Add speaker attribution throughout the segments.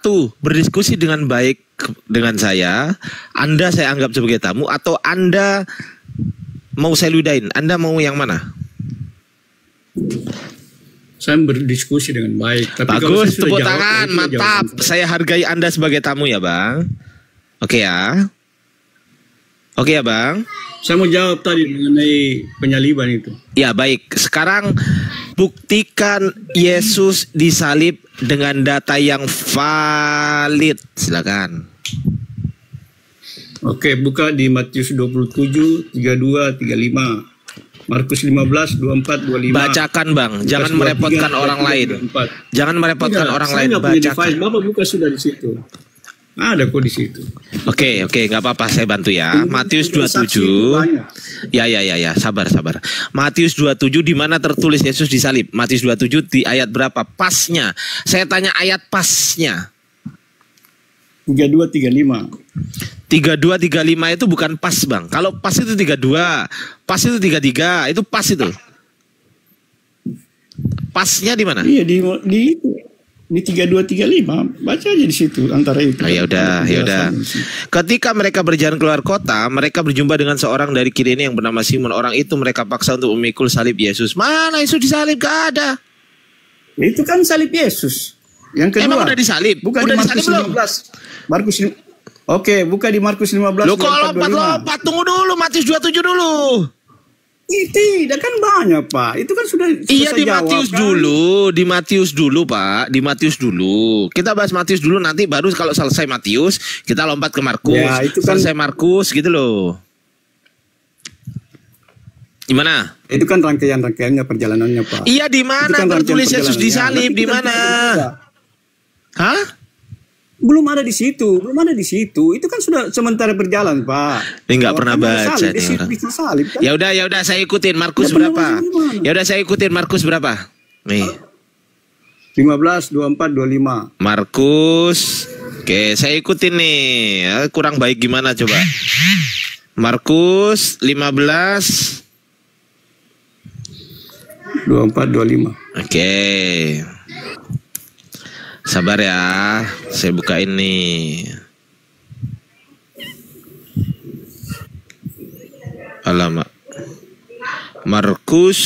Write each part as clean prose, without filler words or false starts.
Speaker 1: Satu, berdiskusi dengan baik dengan saya. Anda saya anggap sebagai tamu, atau Anda mau saya ludahin? Anda mau yang mana?
Speaker 2: Saya berdiskusi dengan baik. Tapi
Speaker 1: bagus, tepuk tangan, mantap. Saya hargai Anda sebagai tamu ya Bang. Oke ya. Oke ya Bang.
Speaker 2: Saya mau jawab tadi mengenai penyaliban itu.
Speaker 1: Ya baik, sekarang buktikan Yesus disalib dengan data yang valid. Silakan.
Speaker 2: Oke, buka di Matius 27, 32, 35. Markus 15, 24, 25.
Speaker 1: Bacakan Bang, jangan merepotkan orang lain. Jangan merepotkan orang lain, bacakan.
Speaker 2: Bapak buka sudah di situ. Ada kok di situ.
Speaker 1: Oke, nggak apa-apa, saya bantu ya. Matius 27. Ya, sabar. Matius 27 di mana tertulis Yesus disalib? Matius 27 di ayat berapa? Pasnya. Saya tanya ayat pasnya.
Speaker 2: 32, 35.
Speaker 1: 32, 35 itu bukan pas Bang. Kalau pas itu 32, pas itu 33, itu pas itu. Pasnya di mana?
Speaker 2: Iya di 32, 35. Baca aja di situ antara itu.
Speaker 1: Oh, ya udah. Ketika mereka berjalan keluar kota, mereka berjumpa dengan seorang dari Kirene yang bernama Simon. Orang itu mereka paksa untuk memikul salib Yesus. Mana Yesus disalib? Gak ada.
Speaker 2: Itu kan salib Yesus. Yang kedua.
Speaker 1: Emang udah disalib?
Speaker 2: Bukan
Speaker 1: udah
Speaker 2: di Markus 15. Markus. Oke, buka di Markus 15.
Speaker 1: Lo kok lompat? Tunggu dulu, Matius 27 dulu.
Speaker 2: Tidak kan banyak Pak. Itu kan sudah
Speaker 1: iya di Matius
Speaker 2: kan?
Speaker 1: Di Matius dulu Pak. Di Matius dulu. Kita bahas Matius dulu, nanti baru kalau selesai Matius kita lompat ke Markus.
Speaker 2: Ya, itu kan...
Speaker 1: Selesai Markus gitu loh. Gimana?
Speaker 2: Itu kan rangkaiannya perjalanannya Pak.
Speaker 1: Iya di mana kan tertulis Yesus disalib di mana? Hah?
Speaker 2: Belum ada di situ. Itu kan sudah sementara berjalan Pak.
Speaker 1: Ini nggak pernah baca nih orang.
Speaker 2: Salib, kan?
Speaker 1: Ya udah saya ikutin Markus berapa? Ya udah saya ikutin Markus berapa? Nih.
Speaker 2: 15, 24, 25.
Speaker 1: Markus. Oke, saya ikutin nih. Ya, kurang baik gimana coba? Markus 15
Speaker 2: 24, 25.
Speaker 1: Oke. Sabar ya, saya buka ini. Alamak. Markus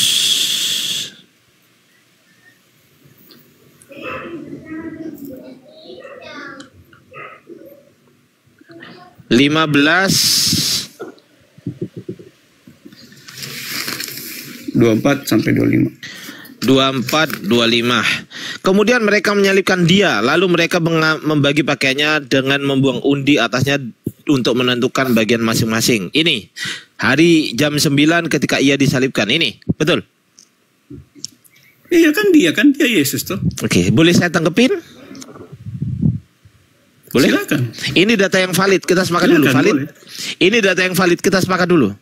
Speaker 1: 15
Speaker 2: 24 sampai 25.
Speaker 1: 24, 25. Kemudian mereka menyalibkan dia, lalu mereka membagi pakaiannya dengan membuang undi atasnya untuk menentukan bagian masing-masing. Ini hari jam 9 ketika ia disalibkan. Ini betul?
Speaker 2: Iya kan dia Yesus tuh.
Speaker 1: Oke, boleh saya tanggepin? Boleh?
Speaker 2: Silakan.
Speaker 1: Ini data yang valid, kita sepakat dulu. Valid. Boleh. Ini data yang valid, kita sepakat dulu.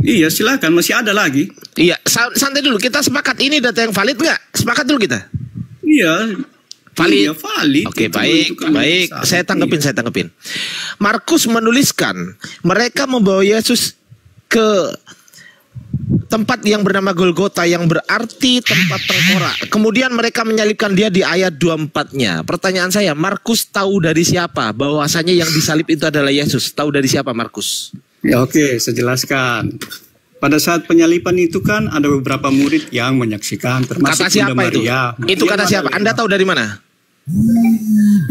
Speaker 2: Iya silakan, masih ada lagi.
Speaker 1: Iya, santai dulu, kita sepakat ini data yang valid nggak? Sepakat dulu kita.
Speaker 2: Iya.
Speaker 1: Valid.
Speaker 2: Iya, valid.
Speaker 1: Oke, baik. Saya tanggepin. Markus menuliskan mereka membawa Yesus ke tempat yang bernama Golgota, yang berarti tempat tengkorak. Kemudian mereka menyalibkan dia di ayat 24-nya. Pertanyaan saya, Markus tahu dari siapa bahwasanya yang disalib itu adalah Yesus? Tahu dari siapa Markus?
Speaker 2: Ya oke, saya jelaskan. Pada saat penyaliban itu kan ada beberapa murid yang menyaksikan, termasuk
Speaker 1: kata siapa
Speaker 2: Bunda Maria.
Speaker 1: Itu kata siapa? Anda tahu dari mana?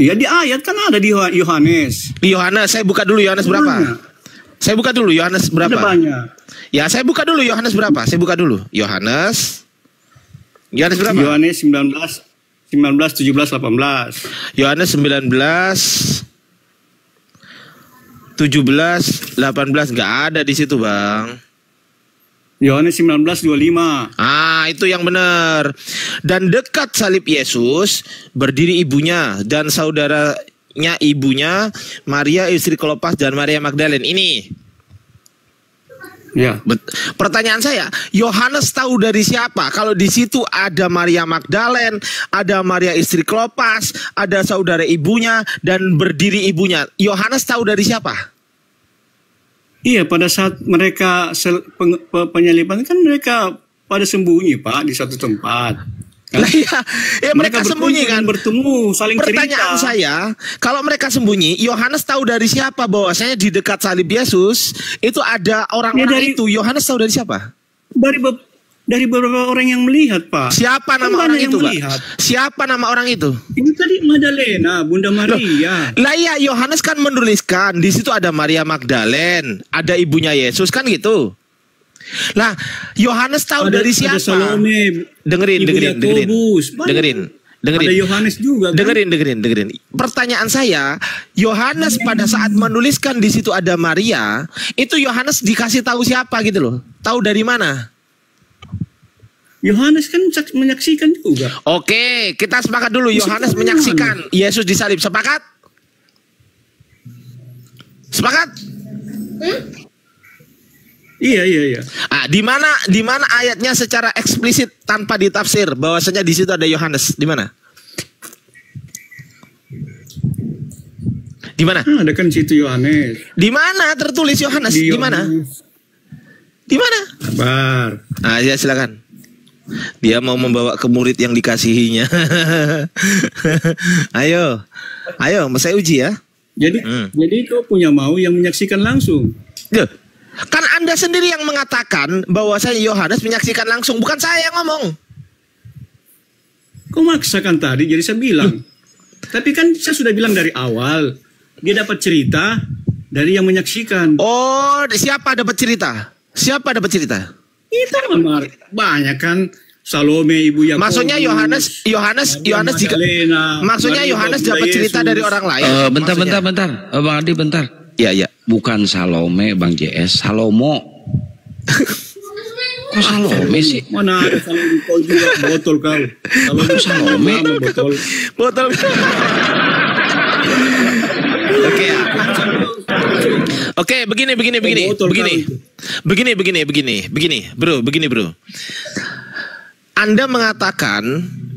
Speaker 2: Ya di ayat kan ada di Yohanes.
Speaker 1: Di Yohanes, saya buka dulu Yohanes berapa? Saya buka dulu Yohanes berapa?
Speaker 2: Ada banyak.
Speaker 1: Ya, saya buka dulu Yohanes berapa? Saya buka dulu. Yohanes berapa?
Speaker 2: Yohanes 19, 17, 18.
Speaker 1: Yohanes 19 17, 18 nggak ada di situ Bang.
Speaker 2: Yohanes 19, 25.
Speaker 1: Ah, itu yang benar. Dan dekat salib Yesus berdiri ibunya dan saudaranya ibunya, Maria istri Klopas dan Maria Magdalene. Ini.
Speaker 2: Ya.
Speaker 1: Pertanyaan saya, Yohanes tahu dari siapa? Kalau di situ ada Maria Magdalene, ada Maria istri Klopas, ada saudara ibunya dan berdiri ibunya. Yohanes tahu dari siapa?
Speaker 2: Iya, pada saat mereka penyaliban kan mereka pada sembunyi Pak di satu tempat.
Speaker 1: Lah ya mereka sembunyi kan.
Speaker 2: Bertemu, saling
Speaker 1: Pertanyaan
Speaker 2: cerita.
Speaker 1: saya, kalau mereka sembunyi, Yohanes tahu dari siapa bahwasanya di dekat salib Yesus itu ada orang-orang itu? Yohanes tahu dari siapa?
Speaker 2: Dari beberapa orang yang melihat, Pak.
Speaker 1: Siapa nama orang itu, Pak? Siapa nama orang itu?
Speaker 2: Ini tadi Magdalena, Bunda Maria.
Speaker 1: Lah ya, Yohanes kan menuliskan di situ ada Maria Magdalene, ada ibunya Yesus kan gitu. Lah, Yohanes tahu dari siapa?
Speaker 2: Ada Salome,
Speaker 1: dengerin.
Speaker 2: Ada Yohanes juga kan?
Speaker 1: Dengerin. Pertanyaan saya, Yohanes pada saat menuliskan di situ ada Maria, itu Yohanes dikasih tahu siapa gitu loh? Tahu dari mana?
Speaker 2: Yohanes kan menyaksikan juga.
Speaker 1: Oke, kita sepakat dulu. Yohanes menyaksikan Yesus disalib. Sepakat? Sepakat?
Speaker 2: Iya.
Speaker 1: Di mana ayatnya secara eksplisit tanpa ditafsir bahwasanya di situ ada Yohanes? Di mana? Di mana?
Speaker 2: Ada kan situ Yohanes.
Speaker 1: Di mana tertulis Yohanes? Di mana? Di mana?
Speaker 2: Sabar.
Speaker 1: Nah, ya silakan. Dia mau membawa ke murid yang dikasihinya. Ayo, saya uji ya.
Speaker 2: Jadi kau punya mau yang menyaksikan langsung.
Speaker 1: Kan Anda sendiri yang mengatakan bahwa saya Yohanes menyaksikan langsung, bukan saya yang ngomong.
Speaker 2: Kau maksakan tadi, jadi saya bilang. Tapi kan saya sudah bilang dari awal, dia dapat cerita dari yang menyaksikan.
Speaker 1: Oh, siapa dapat cerita? Siapa dapat cerita?
Speaker 2: Itu banyak kan. Salome, ibu Yakobus.
Speaker 1: Maksudnya Yohanes juga. Maksudnya Yohanes dapat cerita dari orang lain.
Speaker 3: Bentar. Bang Adi bentar.
Speaker 1: Iya.
Speaker 3: Bukan Salome, Bang JS, Salomo. Kok Salome sih?
Speaker 2: Mana ada Salome, kau juga botol kau.
Speaker 3: Salome.
Speaker 1: Botol. Oke ya. Oke, begini. Bro. Anda mengatakan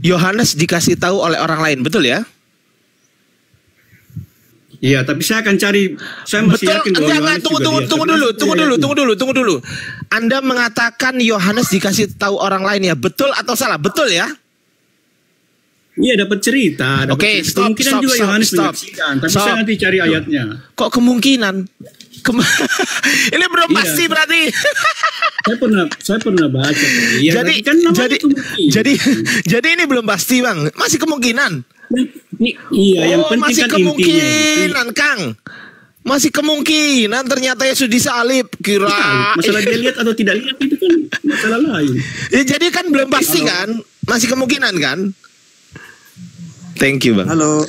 Speaker 1: Yohanes dikasih tahu oleh orang lain, betul ya?
Speaker 2: Iya, tapi saya akan cari. Saya masih yakin bahwa
Speaker 1: tunggu dulu. Anda mengatakan Yohanes dikasih tahu orang lain ya, betul atau salah? Betul ya?
Speaker 2: Iya, dapat cerita.
Speaker 1: Oke, stop.
Speaker 2: Tapi saya nanti cari ayatnya.
Speaker 1: Kok kemungkinan? Ini belum pasti berarti.
Speaker 2: Saya pernah baca. Ya,
Speaker 1: jadi ini belum pasti, Bang. Masih kemungkinan.
Speaker 2: Iya, yang penting
Speaker 1: masih
Speaker 2: kan
Speaker 1: kemungkinan, Kang. Masih kemungkinan ternyata Yesus disalib.
Speaker 2: Masalah dia lihat atau tidak lihat itu kan masalah lain.
Speaker 1: Ya, jadi kan belum pasti kan? Masih kemungkinan kan? Thank you, Bang.
Speaker 2: Halo.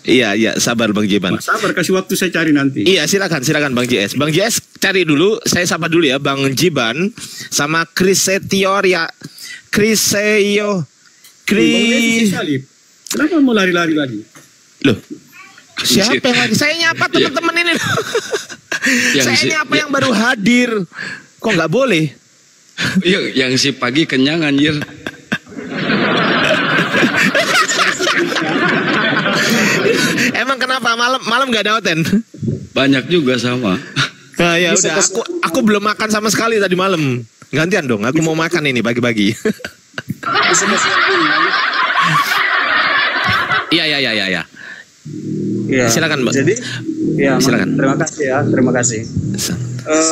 Speaker 1: Iya, sabar Bang Jeban.
Speaker 2: Sabar, kasih waktu saya cari nanti.
Speaker 1: Iya, silakan Bang JS. Bang JS cari dulu, saya sapa dulu ya Bang Jiban sama Kriseyo.
Speaker 2: Kenapa mau lari-lari lagi?
Speaker 1: Loh, siapa yang lari? Saya nyapa teman-teman ini. Saya nyapa yang baru hadir. Kok nggak boleh?
Speaker 3: Yang si pagi kenyang anjir.
Speaker 1: Emang kenapa malam nggak ada hoten?
Speaker 3: Banyak juga sama.
Speaker 1: Nah, ya udah, aku belum makan sama sekali tadi malam. Gantian dong, aku mau makan ini bagi-bagi. Iya.
Speaker 2: Ya,
Speaker 1: silakan, Mbak.
Speaker 2: Jadi, ya,
Speaker 1: silakan.
Speaker 2: Terima kasih.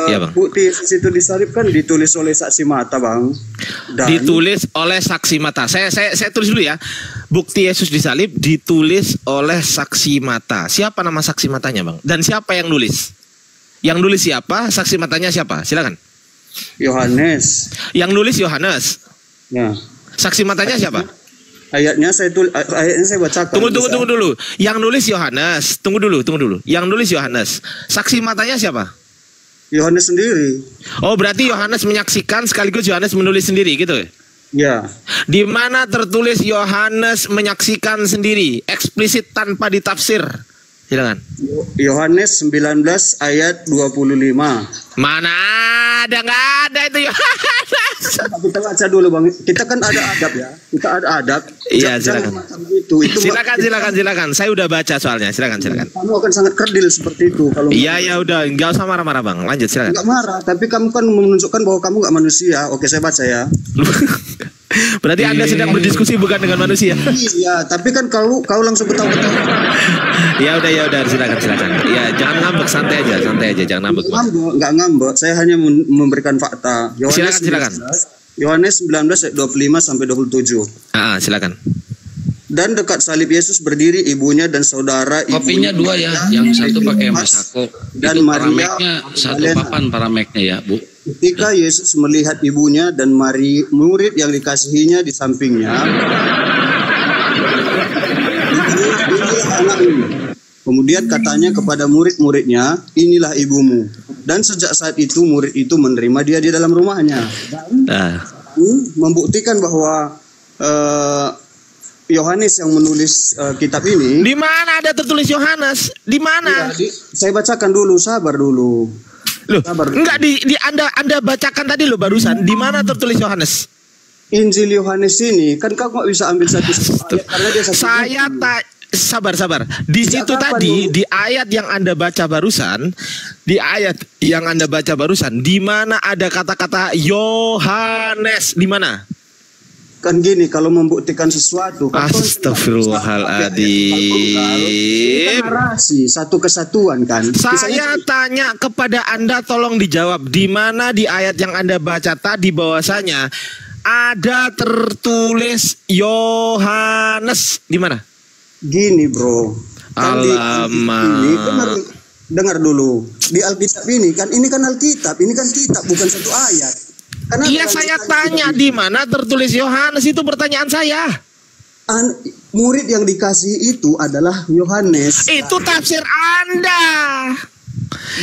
Speaker 1: Iya, Bang.
Speaker 2: Bukti situ disalib kan ditulis oleh saksi mata, Bang.
Speaker 1: Ditulis oleh saksi mata. Saya tulis dulu ya. Bukti Yesus disalib ditulis oleh saksi mata. Siapa nama saksi matanya, Bang? Dan siapa yang nulis? Yang nulis siapa? Saksi matanya siapa? Silakan.
Speaker 2: Yohanes.
Speaker 1: Yang nulis Yohanes.
Speaker 2: Ya.
Speaker 1: Saksi matanya siapa?
Speaker 2: Ayatnya saya bacakan.
Speaker 1: Tunggu dulu. Yang nulis Yohanes. Tunggu dulu. Yang nulis Yohanes. Saksi matanya siapa?
Speaker 2: Yohanes sendiri.
Speaker 1: Oh, berarti Yohanes menyaksikan sekaligus Yohanes menulis sendiri gitu ya?
Speaker 2: Ya.
Speaker 1: Di mana tertulis Yohanes menyaksikan sendiri, eksplisit tanpa ditafsir? Silakan.
Speaker 2: Yohanes 19 ayat 25.
Speaker 1: Mana ada, nggak ada itu Yohanes.
Speaker 2: Kita baca dulu, Bang. Kita kan ada adab ya. Kita ada adab.
Speaker 1: Iya, silakan. Silakan. Saya udah baca soalnya. Silakan.
Speaker 2: Kamu akan sangat kerdil seperti itu kalau.
Speaker 1: Iya, ya udah, nggak usah marah-marah, Bang. Lanjut, silakan.
Speaker 2: Nggak marah, tapi kamu kan menunjukkan bahwa kamu nggak manusia. Oke, saya baca ya.
Speaker 1: Berarti Anda sedang berdiskusi bukan dengan manusia.
Speaker 4: Iya, tapi kan kau langsung ketawa-ketawa.
Speaker 1: Ya udah, silakan. Ya, jangan ngambek, santai aja, jangan ngambek.
Speaker 4: Enggak ngambek, saya hanya memberikan fakta.
Speaker 1: Silakan.
Speaker 4: Yohanes 19 ayat 25 sampai 27.
Speaker 1: Silakan.
Speaker 4: Dan dekat salib Yesus berdiri ibunya dan saudara
Speaker 3: Kopinya dua ya, yang satu pakai masako.
Speaker 4: Dan
Speaker 3: Itu
Speaker 4: Maria
Speaker 3: parameknya satu papan parameknya ya, Bu.
Speaker 4: Ketika Yesus melihat ibunya dan murid yang dikasihinya di sampingnya, inilah anakmu. Kemudian katanya kepada murid-muridnya, inilah ibumu. Dan sejak saat itu murid itu menerima dia di dalam rumahnya. Dan membuktikan bahwa Yohanes yang menulis kitab ini.
Speaker 1: Di mana ada tertulis Yohanes? Di mana?
Speaker 4: Ya, saya bacakan dulu, sabar dulu.
Speaker 1: Loh, enggak di Anda bacakan tadi loh barusan. Di mana tertulis Yohanes?
Speaker 4: Injil Yohanes ini kan kau nggak bisa ambil satu ayat karena dia satu. Sabar. Di situ tadi di ayat yang Anda baca barusan, di mana ada kata-kata Yohanes? Di mana? Kan gini, kalau membuktikan sesuatu kan
Speaker 1: Astagfirullahaladzim.
Speaker 4: Narasi satu kesatuan kan.
Speaker 1: Saya tanya kepada Anda, tolong dijawab. Di mana di ayat yang Anda baca tadi bahwasanya ada tertulis Yohanes? Di mana?
Speaker 4: Gini bro, kan dengar dulu. Di Alkitab ini kan Alkitab, ini kan kitab bukan satu ayat.
Speaker 1: Iya, saya tanya di mana tertulis Yohanes, itu pertanyaan saya.
Speaker 4: Murid yang dikasih itu adalah Yohanes.
Speaker 1: Itu tafsir Anda.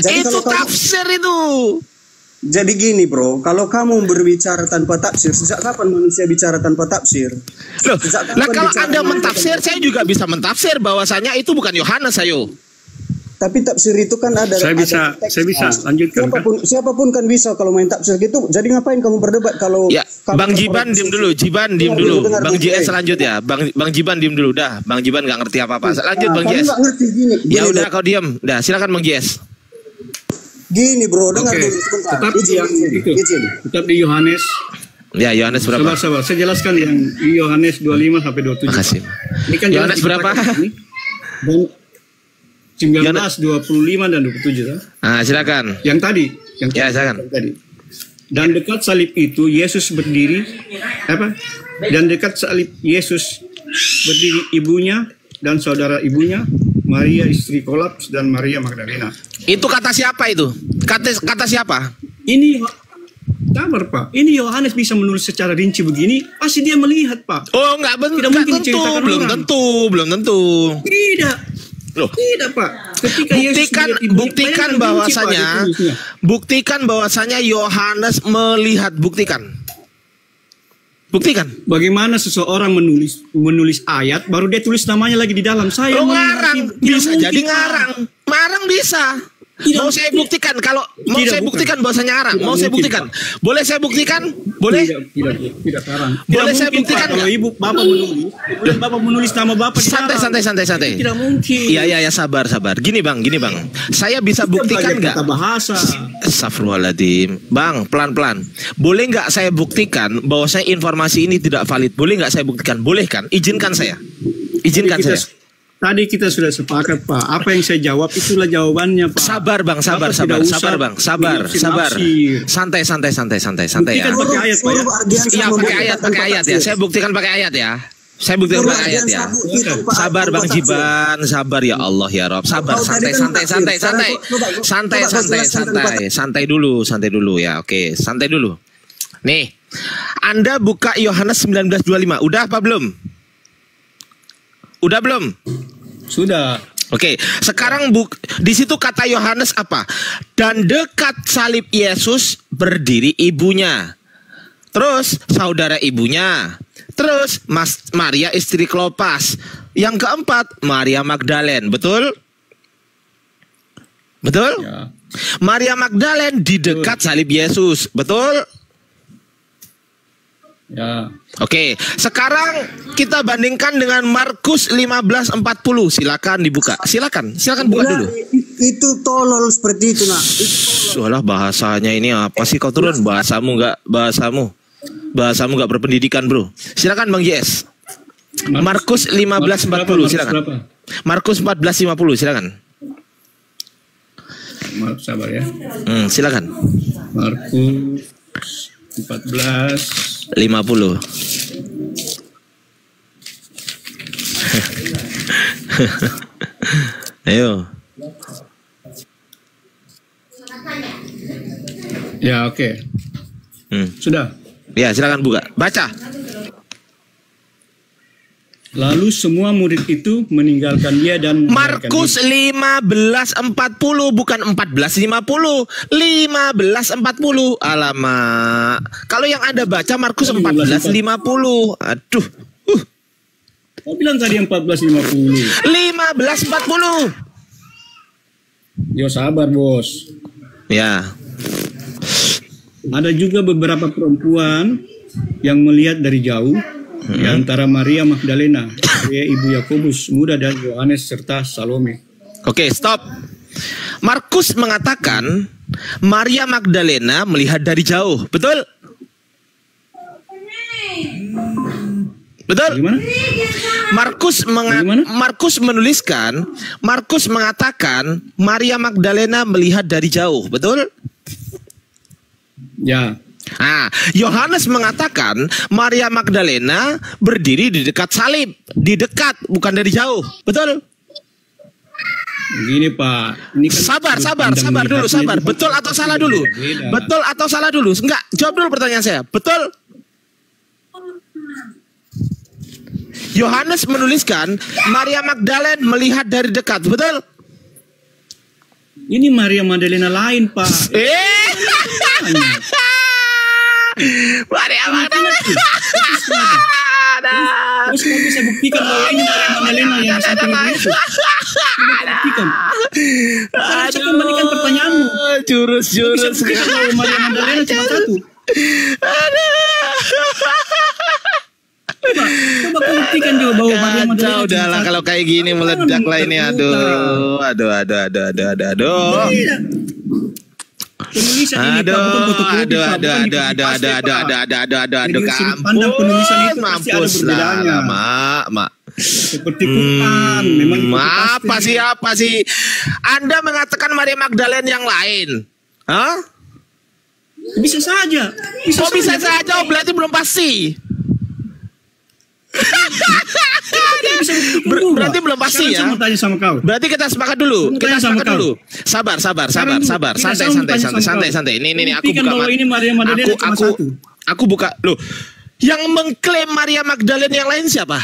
Speaker 4: Jadi
Speaker 1: itu tafsir itu.
Speaker 4: Jadi gini bro, kalau kamu berbicara tanpa tafsir, sejak kapan manusia bicara tanpa tafsir?
Speaker 1: Loh, kalau Anda mentafsir, saya juga bisa mentafsir bahwasanya itu bukan Yohanes, ayo.
Speaker 4: Tapi tafsir itu kan ada.
Speaker 2: Saya bisa lanjutkan.
Speaker 4: Siapapun kan bisa kalau main tafsir gitu. Jadi ngapain kamu berdebat kalau?
Speaker 1: Ya, Bang Jiban diem dulu, Bang JS lanjut ya. Bang Jiban diem dulu, dah. Bang Jiban nggak ngerti apa-apa. Lanjut Bang JS. Ya udah kau diam, dah. Silakan Bang JS.
Speaker 4: Gini bro, dengar dulu sebentar.
Speaker 2: Tetap di Yohanes.
Speaker 1: Ya, Yohanes berapa?
Speaker 2: Sabar. Saya jelaskan yang Yohanes 25 sampai 27.
Speaker 1: Makasih.
Speaker 2: Ini kan
Speaker 1: Yohanes berapa?
Speaker 2: Dan 19, 25 dan 27 kan?
Speaker 1: Silakan.
Speaker 2: Yang tadi.
Speaker 1: Silakan.
Speaker 2: Dan dekat salib itu Yesus berdiri Dan dekat salib Yesus berdiri ibunya dan saudara ibunya, Maria istri Klopas dan Maria Magdalena.
Speaker 1: Itu kata siapa itu? Kata siapa?
Speaker 2: Ini sabar Pak. Ini Yohanes bisa menulis secara rinci begini, pasti dia melihat Pak.
Speaker 1: Oh, enggak tentu. Belum tentu.
Speaker 2: Tidak.
Speaker 1: Loh.
Speaker 2: Tidak Pak.
Speaker 1: Buktikan bahwasanya Yohanes melihat. Buktikan.
Speaker 2: Bagaimana seseorang menulis ayat baru dia tulis namanya lagi di dalam. Saya
Speaker 1: ngarang bisa jadi ngarang bisa. Mau saya buktikan bahwasanya ngarang. Mau saya buktikan. Boleh saya buktikan? Boleh?
Speaker 2: Tidak sekarang.
Speaker 1: Boleh saya buktikan?
Speaker 2: Kalau ibu bapak menulis nama bapak di dalam.
Speaker 1: Santai.
Speaker 2: Tidak mungkin.
Speaker 1: Iya, sabar. Gini bang. Saya bisa buktikan nggak?
Speaker 2: Bahasa.
Speaker 1: Astagfirullahaladzim. Bang, pelan-pelan. Boleh nggak saya buktikan bahwa saya informasi ini tidak valid? Boleh nggak saya buktikan? Boleh kan? Izinkan saya.
Speaker 2: Tadi kita sudah sepakat Pak. Apa yang saya jawab itulah jawabannya Pak.
Speaker 1: Sabar bang. Sabar. Santai ya.
Speaker 2: Pakai ayat Pak ya.
Speaker 1: Iya pakai ayat ya. Saya buktikan pakai ayat ya. Sabar Bang Jiban, sabar ya Allah ya Rob. Sabar, santai dulu ya. Oke, santai dulu. Nih, Anda buka Yohanes 19:25. Udah apa belum? Udah belum?
Speaker 2: Sudah.
Speaker 1: Oke, sekarang di situ kata Yohanes apa? Dan dekat salib Yesus berdiri ibunya. Terus saudara ibunya. Terus Maria istri Klopas. Yang keempat Maria Magdalena. Betul? Ya. Maria Magdalena di dekat salib Yesus. Betul?
Speaker 2: Ya.
Speaker 1: Oke, sekarang kita bandingkan dengan Markus 15:40. Silakan dibuka. Silakan buka dulu.
Speaker 4: Itu tolol seperti itu, nah.
Speaker 1: Soalnya bahasanya ini apa sih kau turun? Bahasamu enggak bahasamu. Bahasamu nggak berpendidikan, bro. Silakan Bang JS. Markus 15:40, silakan. Markus 14:50, silakan.
Speaker 2: Maaf, sabar ya.
Speaker 1: Silakan.
Speaker 2: Markus 14:50.
Speaker 1: Ayo.
Speaker 2: Ya, oke. Sudah.
Speaker 1: Ya, silakan buka. Baca.
Speaker 2: Lalu semua murid itu meninggalkan dia dan
Speaker 1: Markus 15:40, bukan 14:50. 15:40. Alamak. Kalau yang Anda baca Markus 14:50. Aduh.
Speaker 2: Kau bilang tadi 14:50.
Speaker 1: 15:40.
Speaker 2: Yo, sabar, Bos.
Speaker 1: Ya.
Speaker 2: Ada juga beberapa perempuan yang melihat dari jauh, di antara Maria Magdalena, ibu Yakobus muda dan Yohanes serta Salome.
Speaker 1: Oke, stop. Markus mengatakan Maria Magdalena melihat dari jauh, betul? Betul?
Speaker 2: Gimana?
Speaker 1: Markus menuliskan, Markus mengatakan Maria Magdalena melihat dari jauh, betul?
Speaker 2: Ya.
Speaker 1: Nah, Yohanes mengatakan Maria Magdalena berdiri di dekat salib, di dekat, bukan dari jauh, betul?
Speaker 2: Begini, Pak. Ini kan
Speaker 1: Sabar dulu, sabar. Betul atau salah dulu? Betul atau salah dulu? Enggak, jawab dulu pertanyaan saya. Betul? Yohanes menuliskan Maria Magdalena melihat dari dekat, betul?
Speaker 2: Ini Maria Magdalena lain, Pak.
Speaker 1: Maria Magdalena.
Speaker 2: Terus kamu bisa buktikan bahwa ini Maria Magdalena yang samping itu. Buktikan. Saya kembalikan pertanyaanmu.
Speaker 1: Jurus.
Speaker 2: Bisa buktikan bahwa Maria Magdalena cuma satu. Coba buktikan juga bahwa Maria Magdalena.
Speaker 1: Udahlah kalau kayak gini meledak lah ini. Aduh.
Speaker 2: Penulisan ini
Speaker 1: mampus lah, mak.
Speaker 2: Seperti Quran, memang
Speaker 1: apa sih? Anda mengatakan Maria Magdalena yang lain? Hah?
Speaker 2: Bisa saja.
Speaker 1: Bisa saja, berarti belum pasti. Berarti belum pasti ya.
Speaker 2: Tanya sama kau.
Speaker 1: Berarti kita sepakat dulu. Sabar. Santai. Ini aku buka. Aku buka. Loh, yang mengklaim Maria Magdalena yang lain siapa?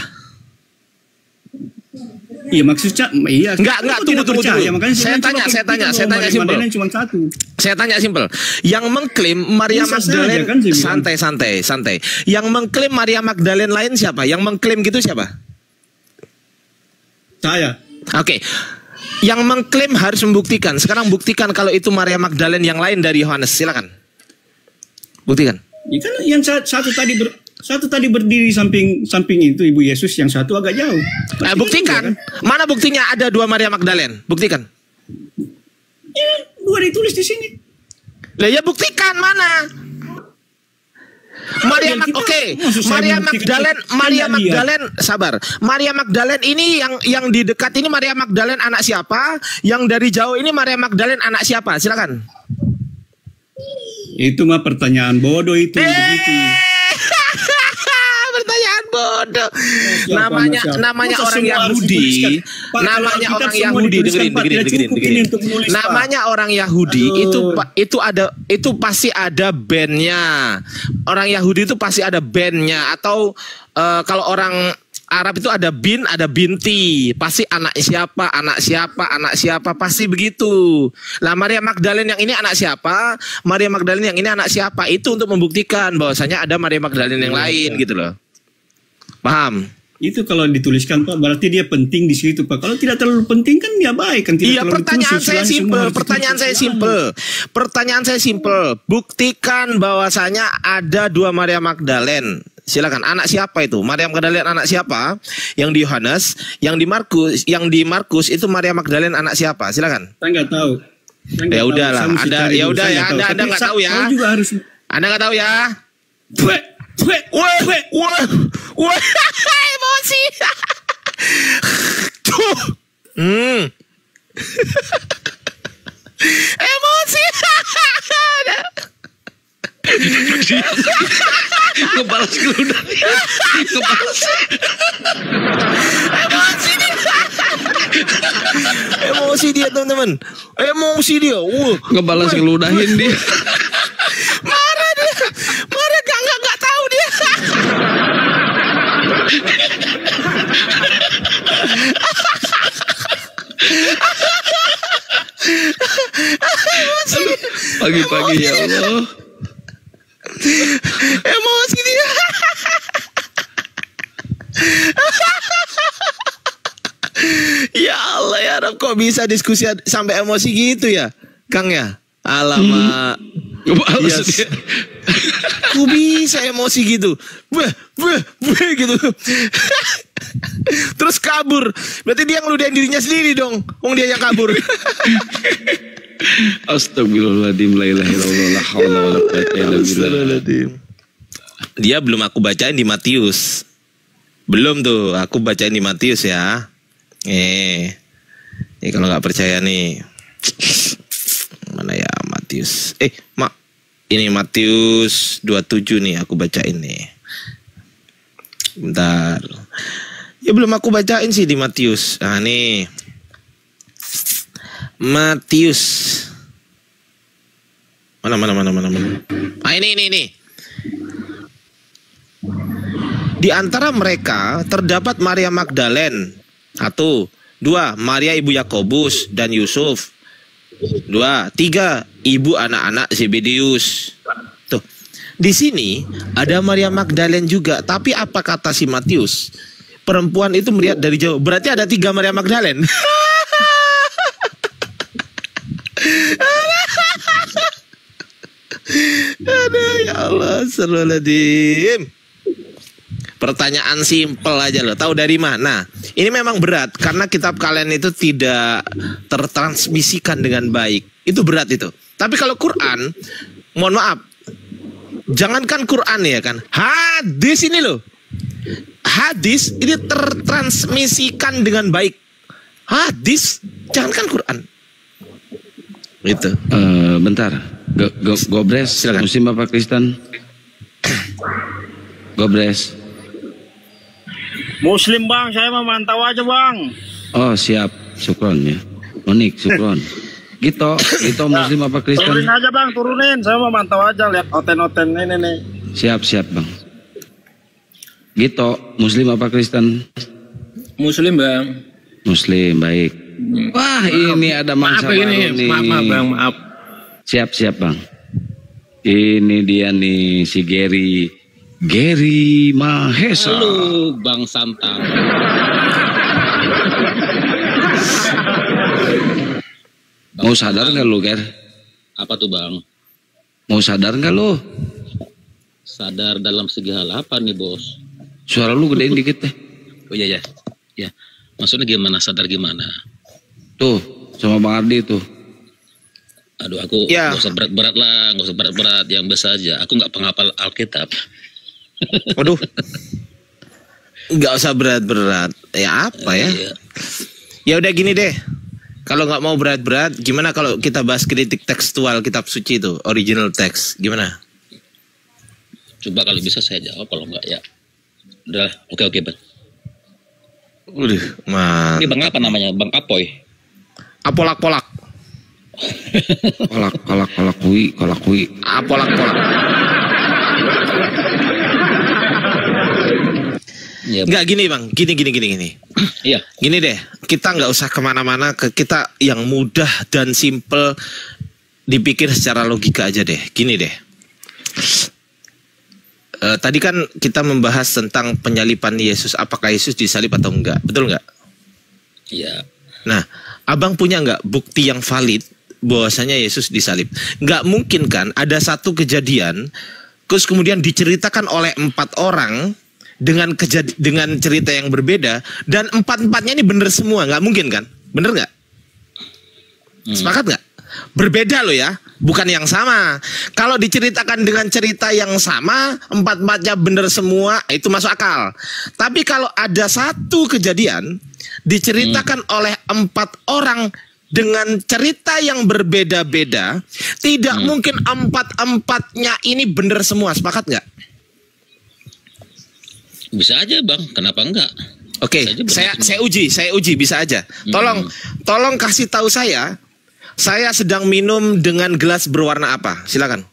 Speaker 2: Iya, maksudnya iya.
Speaker 1: Enggak, tunggu. Saya tanya simpel. Saya tanya simpel. Yang mengklaim Maria Magdalena kan, santai. Yang mengklaim Maria Magdalena lain siapa? Yang mengklaim gitu siapa?
Speaker 2: Saya.
Speaker 1: Oke. Yang mengklaim harus membuktikan. Sekarang buktikan kalau itu Maria Magdalena yang lain dari Yohanes. Silakan. Buktikan.
Speaker 2: Ya kan yang satu tadi berdiri samping itu Ibu Yesus, yang satu agak jauh.
Speaker 1: Buktikan. Kan? Mana buktinya ada dua Maria Magdalena? Buktikan.
Speaker 2: Ya, dua ditulis di sini.
Speaker 1: Lah ya buktikan mana? Maria Magdalena, sabar. Maria Magdalena ini yang di dekat ini Maria Magdalena anak siapa? Yang dari jauh ini Maria Magdalena anak siapa? Silakan.
Speaker 2: Itu mah pertanyaan bodoh itu. Begitu.
Speaker 1: Pertanyaan bodoh. Namanya orang Yahudi. Namanya orang Yahudi, dengerin. Namanya orang Yahudi itu pasti ada bandnya. Orang Yahudi itu pasti ada bandnya. Atau kalau orang Arab itu ada binti, pasti anak siapa, pasti begitu. Lah Maria Magdalena yang ini anak siapa, Maria Magdalena yang ini anak siapa, itu untuk membuktikan bahwasanya ada Maria Magdalena yang lain gitu loh. Paham?
Speaker 2: Itu kalau dituliskan, Pak, berarti dia penting di situ, Pak. Kalau tidak terlalu penting kan dia baik kan.
Speaker 1: Iya, pertanyaan saya simpel. Buktikan bahwasanya ada dua Maria Magdalena. Silakan. Anak siapa itu? Maria Magdalena anak siapa? Yang di Yohanes, yang di Markus itu Maria Magdalena anak siapa? Silakan.
Speaker 2: Saya nggak tahu.
Speaker 1: Ya udahlah. Anda nggak tahu ya. Anda nggak tahu ya. Wah, emosi. Tuh. Emosi.
Speaker 3: Ngebalas keludahan. Ngebalas.
Speaker 1: Emosi dia teman-teman. Emosi dia.
Speaker 3: Ngebalas ngeludahin dia.
Speaker 1: Marah dia. Marah nggak tahu dia.
Speaker 3: Pagi-pagi ya Allah.
Speaker 1: Emosi dia. Ya Allah ya Rob, kok bisa diskusi sampai emosi gitu ya Kang ya? Alamak.
Speaker 3: Ngebalas
Speaker 1: Yes.
Speaker 3: dia.
Speaker 1: Kok bisa emosi gitu? Gitu. Terus kabur. Berarti dia ngeludahin dirinya sendiri dong. Wong dia yang kabur.
Speaker 3: Astagfirullahaladzim. La ilaha illallah. La haula wala quwwata illa billah.
Speaker 1: Dia belum aku bacain di Matius. Belum tuh, aku bacain di Matius ya. Ini kalau nggak percaya nih. Mana ya Matius? Ini Matius 27 nih aku bacain nih. Bentar. Ya belum aku bacain sih di Matius. Nah nih. Matius. Mana. Ini. Di antara mereka terdapat Maria Magdalene. 1, 2, Maria ibu Yakobus dan Yusuf. 2, 3, ibu anak-anak Zebedeus. Tuh. Di sini ada Maria Magdalene juga, tapi apa kata si Matius? Perempuan itu melihat dari jauh. Berarti ada 3 Maria Magdalene. Aduh ya Allah, Astagfirullahaladzim. Pertanyaan simpel aja loh. Tahu dari mana? Ini memang berat karena kitab kalian itu tidak tertransmisikan dengan baik. Itu berat itu. Tapi kalau Quran, mohon maaf, jangankan Quran ya kan, hadis ini loh. Hadis ini tertransmisikan dengan baik. Hadis, jangankan Quran. Itu.
Speaker 3: Bentar. Gobres.
Speaker 1: Silakan.
Speaker 3: Muslim apa Kristen? Gobres.
Speaker 2: Muslim bang, saya mau mantau aja bang.
Speaker 3: Oh siap. Syukron ya. Unik, syukron. Gitu Muslim apa Kristen?
Speaker 2: Turunin aja bang, turunin. Saya mau mantau aja, lihat oten-oten ini nih.
Speaker 3: Siap bang. Gitu, Muslim apa Kristen?
Speaker 5: Muslim bang.
Speaker 3: Muslim, baik. Wah ini ada mangsa
Speaker 5: Maaf
Speaker 3: baru
Speaker 5: ini,
Speaker 3: nih.
Speaker 5: maaf bang, maaf.
Speaker 3: Siap bang. Ini dia nih si Gary Mahesa.
Speaker 5: Halo Bang Santang.
Speaker 3: Mau sadar nggak lu, Ger?
Speaker 5: Apa tuh bang?
Speaker 3: Mau sadar nggak lu?
Speaker 5: Sadar dalam segi hal apa nih bos?
Speaker 3: Suara lu gedein dikit deh.
Speaker 5: Oh iya ya. Maksudnya gimana? Sadar gimana?
Speaker 3: Tuh, sama Bang Ardi tuh.
Speaker 5: Aduh aku
Speaker 1: Ya.
Speaker 5: nggak usah berat-berat lah, nggak usah berat-berat, yang biasa aja. Aku nggak penghafal Alkitab.
Speaker 1: Waduh. Nggak usah berat-berat. Ya apa ya?
Speaker 5: Iya.
Speaker 1: Ya udah gini deh. Kalau nggak mau berat-berat, gimana kalau kita bahas kritik tekstual kitab suci itu, original text, gimana?
Speaker 5: Coba kalau bisa saya jawab, kalau nggak ya. Udah, oke bang.
Speaker 1: Udah,
Speaker 5: Ini bang apa namanya? Bang Apoy.
Speaker 1: Apolak-polak.
Speaker 3: Kolak kui.
Speaker 1: Apolak-polak.
Speaker 5: Iya.
Speaker 1: Nggak gini bang, gini.
Speaker 5: Iya.
Speaker 1: Gini deh, kita nggak usah kemana-mana, kita yang mudah dan simple dipikir secara logika aja deh. Gini deh. Tadi kan kita membahas tentang penyalipan Yesus, apakah Yesus disalib atau enggak, betul nggak?
Speaker 5: Iya.
Speaker 1: Nah, abang punya nggak bukti yang valid bahwasanya Yesus disalib? Nggak mungkin kan ada satu kejadian, terus kemudian diceritakan oleh 4 orang dengan cerita yang berbeda, dan 4-4-nya ini bener semua, nggak mungkin kan? Bener nggak? Sepakat nggak? Berbeda loh ya, Bukan yang sama. Kalau diceritakan dengan cerita yang sama, empat-empatnya benar semua, itu masuk akal. Tapi kalau ada satu kejadian diceritakan oleh 4 orang dengan cerita yang berbeda-beda, tidak mungkin 4-empatnya ini benar semua. Sepakat nggak?
Speaker 5: Bisa aja bang, kenapa enggak?
Speaker 1: Oke, saya uji bisa aja. Tolong kasih tahu saya sedang minum dengan gelas berwarna apa? Silakan.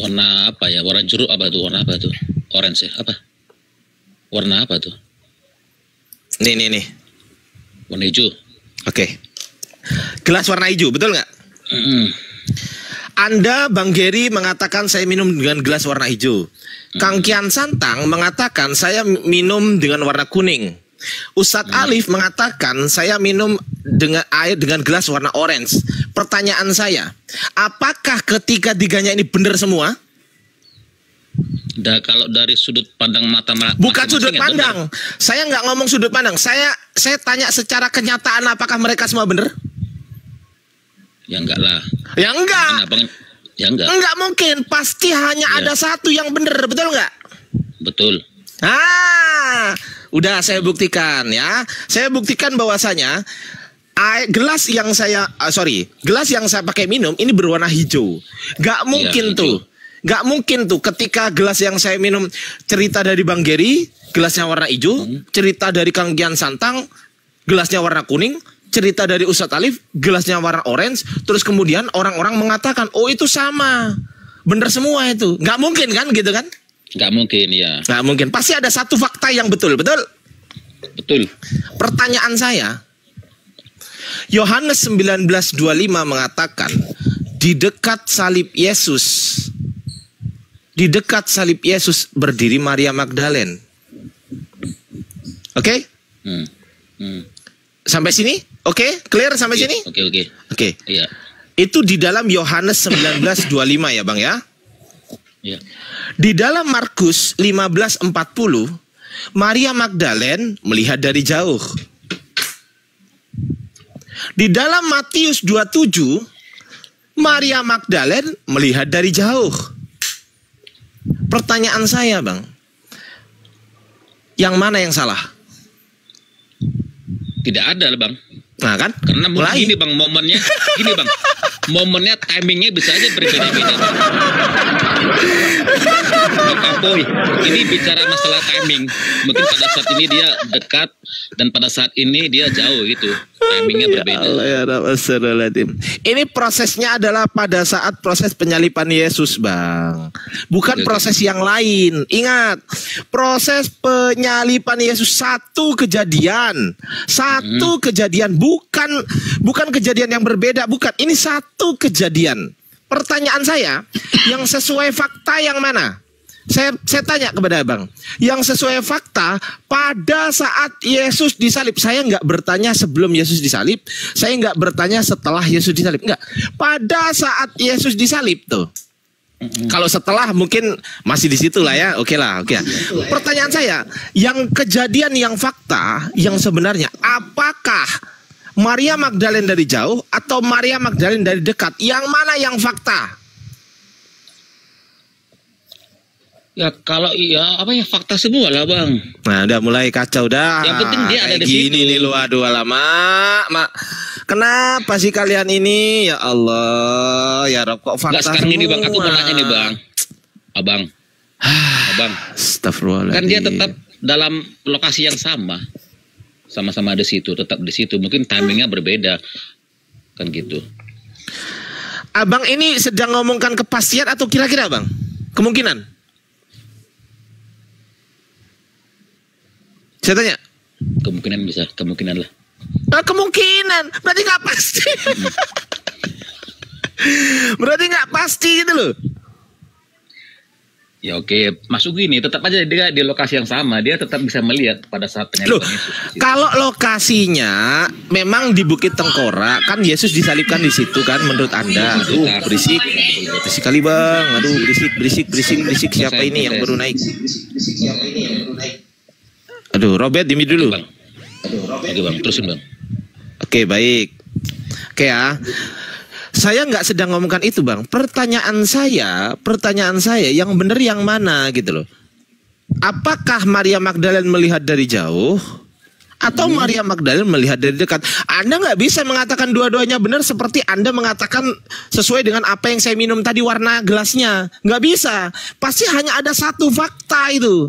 Speaker 5: Warna apa ya? Warna jeruk apa tuh? Warna apa tuh? Orange ya? Apa? Warna apa tuh?
Speaker 1: Nih.
Speaker 5: Warna hijau.
Speaker 1: Oke. Gelas warna hijau, betul nggak? Anda, Bang Geri, mengatakan saya minum dengan gelas warna hijau. Kang Kian Santang mengatakan saya minum dengan warna kuning. Ustadz Alif mengatakan saya minum dengan air dengan gelas warna orange. Pertanyaan saya, apakah ketiga-tiganya ini benar semua?
Speaker 5: Kalau dari sudut pandang mata
Speaker 1: bukan sudut pandang. Saya nggak ngomong sudut pandang. Saya tanya secara kenyataan, apakah mereka semua benar?
Speaker 5: Ya enggak lah.
Speaker 1: Ya enggak.
Speaker 5: Ya enggak.
Speaker 1: Enggak mungkin. Pasti hanya ada satu yang benar, betul nggak?
Speaker 5: Betul.
Speaker 1: Udah saya buktikan ya. Saya buktikan bahwasanya gelas yang saya pakai minum ini berwarna hijau. Gak mungkin Gak mungkin tuh ketika gelas yang saya minum cerita dari Bang Geri, gelasnya warna hijau, cerita dari Kang Kian Santang, gelasnya warna kuning, cerita dari Ustadz Alif, gelasnya warna orange, terus kemudian orang-orang mengatakan, oh itu sama. Bener semua itu. Gak mungkin kan gitu kan?
Speaker 5: Gak mungkin ya.
Speaker 1: Gak mungkin. Pasti ada satu fakta yang betul. Betul?
Speaker 5: Betul.
Speaker 1: Pertanyaan saya, Yohanes 19:25 mengatakan, di dekat salib Yesus berdiri Maria Magdalene. Oke? Sampai sini? Oke? Clear sampai sini? Oke.
Speaker 5: Iya.
Speaker 1: Itu di dalam Yohanes 19:25 ya Bang ya?
Speaker 5: Iya.
Speaker 1: Di dalam Markus 15:40, Maria Magdalene melihat dari jauh. Di dalam Matius 27, Maria Magdalene melihat dari jauh. Pertanyaan saya Bang, yang mana yang salah?
Speaker 5: Tidak ada Bang.
Speaker 1: Nah kan?
Speaker 5: Karena gini Bang, momennya timingnya bisa aja berbeda-beda. Boy, ini bicara masalah timing. Mungkin pada saat ini dia dekat dan pada saat ini dia jauh gitu. Timingnya berbeda. Ini prosesnya adalah pada saat proses penyaliban Yesus Bang. Bukan proses yang lain. Ingat, proses penyaliban Yesus satu kejadian. Bukan kejadian yang berbeda. Bukan, ini satu kejadian. Pertanyaan saya, yang sesuai fakta yang mana? Saya tanya kepada Abang, yang sesuai fakta pada saat Yesus disalib. Saya nggak bertanya sebelum Yesus disalib, saya nggak bertanya setelah Yesus disalib, nggak. Pada saat Yesus disalib tuh. Kalau setelah mungkin masih di situ lah ya, oke lah. Pertanyaan saya, yang kejadian yang fakta, yang sebenarnya, apakah Maria Magdalene dari jauh atau Maria Magdalene dari dekat? Yang mana yang fakta? Ya kalau fakta semua lah Bang.
Speaker 1: Nah udah mulai kacau dah.
Speaker 5: Yang penting dia ada di
Speaker 1: situ. Gini nih lu, aduh alamak, Mak. Kenapa sih kalian ini? Ya Allah, ya Rob, kok fakta
Speaker 5: sekarang
Speaker 1: semua?
Speaker 5: Ini Bang, aku mau nanya nih Bang. Abang.
Speaker 1: Astagfirullahaladzim.
Speaker 5: Kan dia tetap dalam lokasi yang sama. Sama-sama di situ, tetap di situ. Mungkin timingnya berbeda. Kan gitu.
Speaker 1: Abang ini sedang ngomongkan kepastian atau kira-kira Bang? Kemungkinan? Saya tanya.
Speaker 5: Kemungkinan bisa, kemungkinan lah.
Speaker 1: Kemungkinan, berarti nggak pasti. Berarti nggak pasti gitu loh.
Speaker 5: Ya oke, masuk gini, tetap aja dia di lokasi yang sama, dia tetap bisa melihat pada saat penyaliban Yesus.
Speaker 1: Kalau lokasinya memang di Bukit Tengkorak, kan Yesus disalibkan di situ kan, menurut Anda? Aduh, berisik kali Bang. Aduh, berisik. Siapa ini yang baru naik? Aduh, Robert dimi dulu.
Speaker 5: Oke Bang, terusin Bang.
Speaker 1: Oke, baik. Oke ya. Saya nggak sedang ngomongkan itu, Bang. Pertanyaan saya yang benar yang mana gitu loh. Apakah Maria Magdalena melihat dari jauh atau Maria Magdalena melihat dari dekat? Anda nggak bisa mengatakan dua-duanya benar seperti Anda mengatakan sesuai dengan apa yang saya minum tadi warna gelasnya. Nggak bisa. Pasti hanya ada satu fakta itu.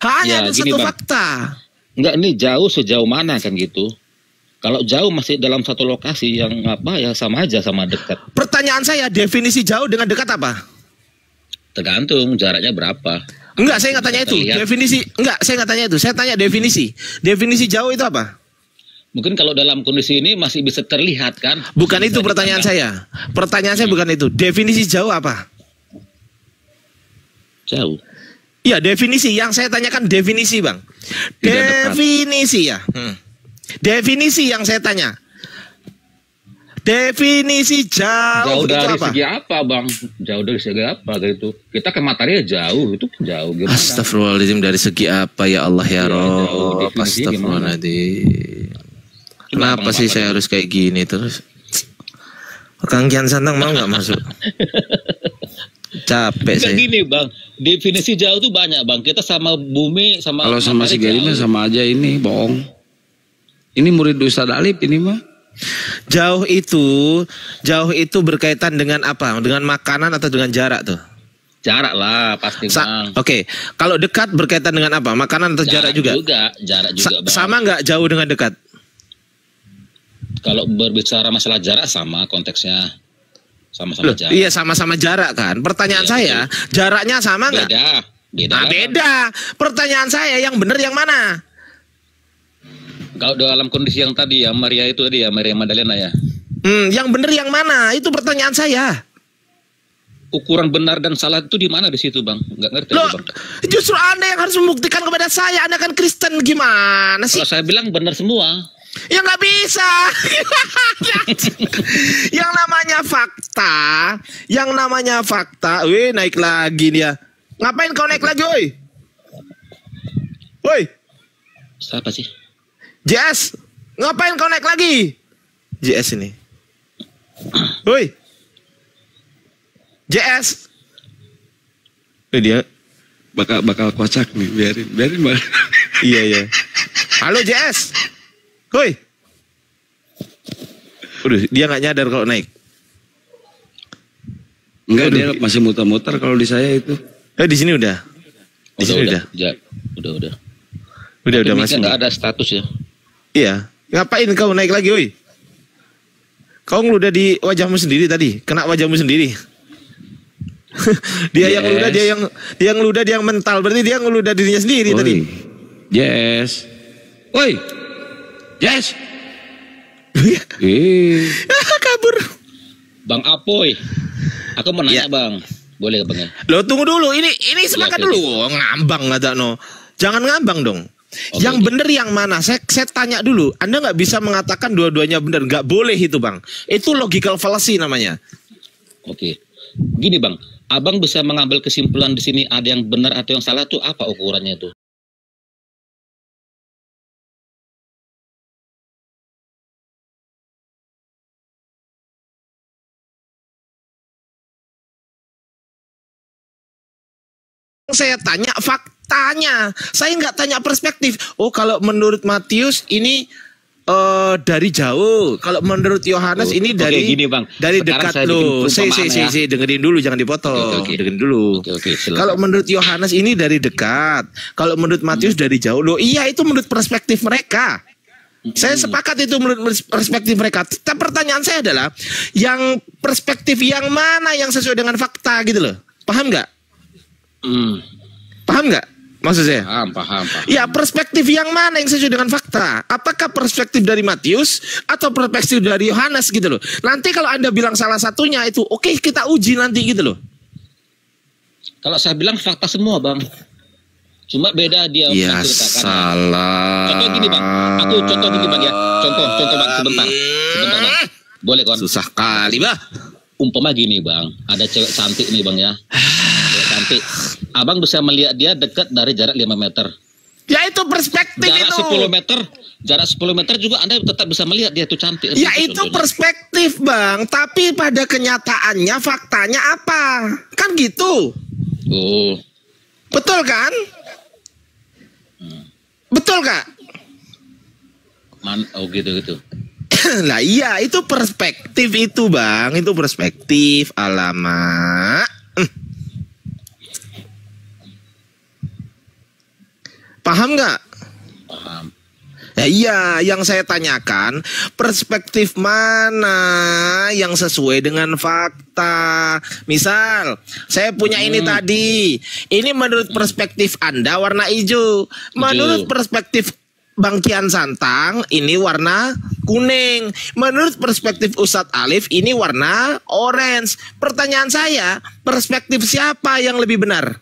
Speaker 1: Hanya ada satu fakta.
Speaker 6: Enggak, ini jauh sejauh mana kan gitu. Kalau jauh masih dalam satu lokasi yang apa ya sama aja sama dekat.
Speaker 1: Pertanyaan saya, definisi jauh dengan dekat apa?
Speaker 6: Tergantung jaraknya berapa.
Speaker 1: Enggak, saya nggak tanya itu.
Speaker 6: Terlihat.
Speaker 1: Definisi, enggak, saya nggak tanya itu. Saya tanya definisi. Definisi jauh itu apa?
Speaker 6: Mungkin kalau dalam kondisi ini masih bisa terlihat kan?
Speaker 1: Bukan
Speaker 6: bisa
Speaker 1: itu pertanyaan saya. Pertanyaan saya bukan itu. Definisi jauh apa?
Speaker 6: Jauh.
Speaker 1: Iya, definisi. Yang saya tanyakan definisi, Bang. Definisi ya. Definisi yang saya tanya. Definisi jauh itu
Speaker 6: dari
Speaker 1: apa?
Speaker 6: segi apa, Bang? Jauh dari segi apa gitu? Kita ke materi jauh, itu jauh gimana?
Speaker 1: Astagfirullahaladzim, dari segi apa ya Allah ya Rob?
Speaker 6: definisinya gimana?
Speaker 1: Astagfirullahaladzim. Kenapa sih saya harus kayak gini terus? Kang Kian Santang mau nggak masuk? Capek
Speaker 6: Enggak
Speaker 1: saya.
Speaker 6: gini, Bang. Definisi jauh tuh banyak, Bang. Kita sama bumi sama
Speaker 3: Kalau sama si
Speaker 6: matahari
Speaker 3: Gary mah
Speaker 6: jauh.
Speaker 3: sama aja ini, bohong. Ini murid Ustadz Alip ini mah.
Speaker 1: Jauh itu berkaitan dengan apa? Dengan makanan atau dengan jarak tuh?
Speaker 6: Jarak lah pasti, Bang.
Speaker 1: Oke, kalau dekat berkaitan dengan apa? Makanan atau jarak juga?
Speaker 6: Jarak juga, Bang.
Speaker 1: Sama nggak jauh dengan dekat?
Speaker 6: Kalau berbicara masalah jarak sama konteksnya. Sama-sama jarak.
Speaker 1: Iya, sama-sama jarak kan. Pertanyaan
Speaker 6: Iya,
Speaker 1: saya, jaraknya sama nggak?
Speaker 6: Beda.
Speaker 1: Nah, beda. Pertanyaan saya yang benar yang mana?
Speaker 6: Kalau dalam kondisi yang tadi ya Maria itu tadi ya Maria Magdalena ya.
Speaker 1: Yang benar yang mana? Itu pertanyaan saya.
Speaker 6: Ukuran benar dan salah itu di mana di situ, Bang? Nggak ngerti
Speaker 1: Loh,
Speaker 6: Bang.
Speaker 1: justru Anda yang harus membuktikan kepada saya. Anda kan Kristen, gimana sih?
Speaker 6: Kalau saya bilang benar semua.
Speaker 1: Ya nggak bisa. Yang namanya fakta. Wih, naik lagi dia. Ngapain kau naik lagi, woi? Woi,
Speaker 6: Siapa sih?
Speaker 1: JS, ngapain kau naik lagi? JS ini. Woi, JS. Dia
Speaker 3: Bakal kocak nih, biarin Bang.
Speaker 1: Iya. Halo JS. Woi. Udah, dia nggak nyadar kalau naik.
Speaker 3: Enggak, dia masih muter-muter kalau di saya itu.
Speaker 1: Di sini udah. Di sini udah.
Speaker 6: Udah.
Speaker 1: Udah masuk.
Speaker 6: Nggak ada status ya.
Speaker 1: Iya. Ngapain kau naik lagi, woi? Kau ngeludah di wajahmu sendiri tadi. Kena wajahmu sendiri. Dia yang ngeludah, dia yang ngeludah, dia yang mental. Berarti dia ngeludah dirinya sendiri tadi.
Speaker 3: Yes. Woi. Yes.
Speaker 1: Kabur.
Speaker 6: Bang Apoy. Aku mau nanya, Bang. Boleh, Bang ya?
Speaker 1: Loh, tunggu dulu. Ini sepakat
Speaker 6: Oke.
Speaker 1: dulu. Ngambang nggak no. Jangan ngambang dong. Yang benar yang mana? Saya tanya dulu. Anda nggak bisa mengatakan dua-duanya benar. Nggak boleh itu, Bang. Itu logical fallacy namanya.
Speaker 6: Oke. Gini, Bang. Abang bisa mengambil kesimpulan di sini ada yang benar atau yang salah tuh apa ukurannya tuh?
Speaker 1: Saya tanya faktanya. Saya nggak tanya perspektif. Oh, kalau menurut Matius ini dari jauh. Kalau menurut Yohanes ini dari
Speaker 6: gini, Bang.
Speaker 1: dari
Speaker 6: Sekarang
Speaker 1: dekat
Speaker 6: saya
Speaker 1: loh.
Speaker 6: bikin perumpamaan ya.
Speaker 1: Dengerin dulu, jangan dipotong.
Speaker 6: Oke.
Speaker 1: Dengerin dulu.
Speaker 6: Oke, silakan.
Speaker 1: Kalau menurut Yohanes ini dari dekat. Kalau menurut Matius dari jauh. Loh, iya itu menurut perspektif mereka. Saya sepakat itu menurut perspektif mereka. Tapi pertanyaan saya adalah yang perspektif yang mana yang sesuai dengan fakta gitu loh. Paham nggak? Paham nggak maksud saya?
Speaker 6: Paham.
Speaker 1: Ya, perspektif yang mana yang sesuai dengan fakta? Apakah perspektif dari Matius atau perspektif dari Yohanes gitu loh? Nanti kalau Anda bilang salah satunya itu oke, kita uji nanti gitu loh.
Speaker 6: Kalau saya bilang fakta semua, Bang. Cuma beda dia
Speaker 1: Ya
Speaker 6: menceritakan.
Speaker 1: salah.
Speaker 6: Contoh gini, Bang. Aku contoh gini, Bang ya. Contoh Bang, sebentar, Bang. Boleh kan?
Speaker 1: Susah kali, bah.
Speaker 6: Umpama gini, Bang. Ada cewek cantik nih, Bang ya. Cewek cantik. Abang bisa melihat dia dekat dari jarak 5 meter.
Speaker 1: Ya itu perspektif
Speaker 6: Jarak
Speaker 1: itu.
Speaker 6: 10 meter jarak 10 meter juga Anda tetap bisa melihat dia itu cantik.
Speaker 5: Ya itu perspektif Bang, tapi pada kenyataannya faktanya apa? Kan gitu.
Speaker 6: Oh.
Speaker 5: Betul kan? Betul Kak?
Speaker 6: Oh gitu.
Speaker 5: Lah iya, itu perspektif itu Bang, itu perspektif. Alamak. Paham nggak?
Speaker 6: Paham.
Speaker 5: Ya iya, yang saya tanyakan perspektif mana yang sesuai dengan fakta. Misal, saya punya ini tadi. Ini menurut perspektif Anda warna hijau. Menurut perspektif Bang Kian Santang ini warna kuning. Menurut perspektif Ustadz Alif ini warna orange. Pertanyaan saya, perspektif siapa yang lebih benar?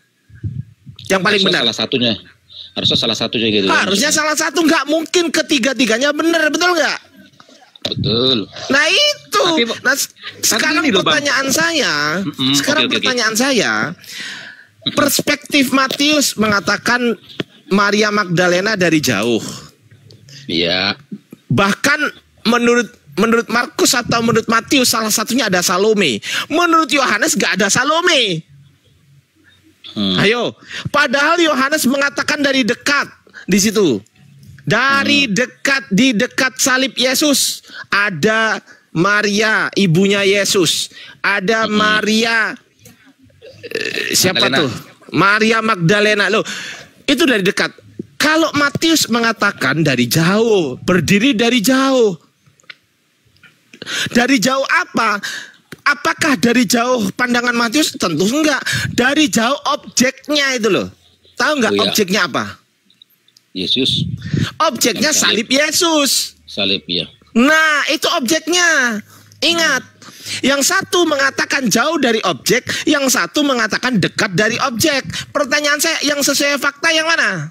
Speaker 5: Yang paling benar?
Speaker 6: Salah satunya. Harusnya salah satunya gitu.
Speaker 5: Harusnya salah satu, nggak mungkin ketiga-tiganya benar, betul nggak?
Speaker 6: Betul.
Speaker 5: Nah itu. Nah sekarang
Speaker 6: ini loh,
Speaker 5: pertanyaan saya, pertanyaan saya, perspektif Matius mengatakan Maria Magdalena dari jauh.
Speaker 6: Iya.
Speaker 5: Bahkan menurut Markus atau menurut Matius salah satunya ada Salome. Menurut Yohanes nggak ada Salome. Ayo, padahal Yohanes mengatakan dari dekat di situ, dari dekat, di dekat salib Yesus ada Maria ibunya Yesus, ada Maria siapa Magdalena. Tuh Maria Magdalena loh, itu dari dekat. Kalau Matius mengatakan dari jauh, berdiri dari jauh apa? Apakah dari jauh pandangan Matius? Tentu enggak. Dari jauh objeknya itu loh. Tahu enggak objeknya apa?
Speaker 6: Yesus.
Speaker 5: Objeknya salib Yesus.
Speaker 6: Salib ya.
Speaker 5: Nah, itu objeknya. Ingat, yang satu mengatakan jauh dari objek, yang satu mengatakan dekat dari objek. Pertanyaan saya, yang sesuai fakta yang mana?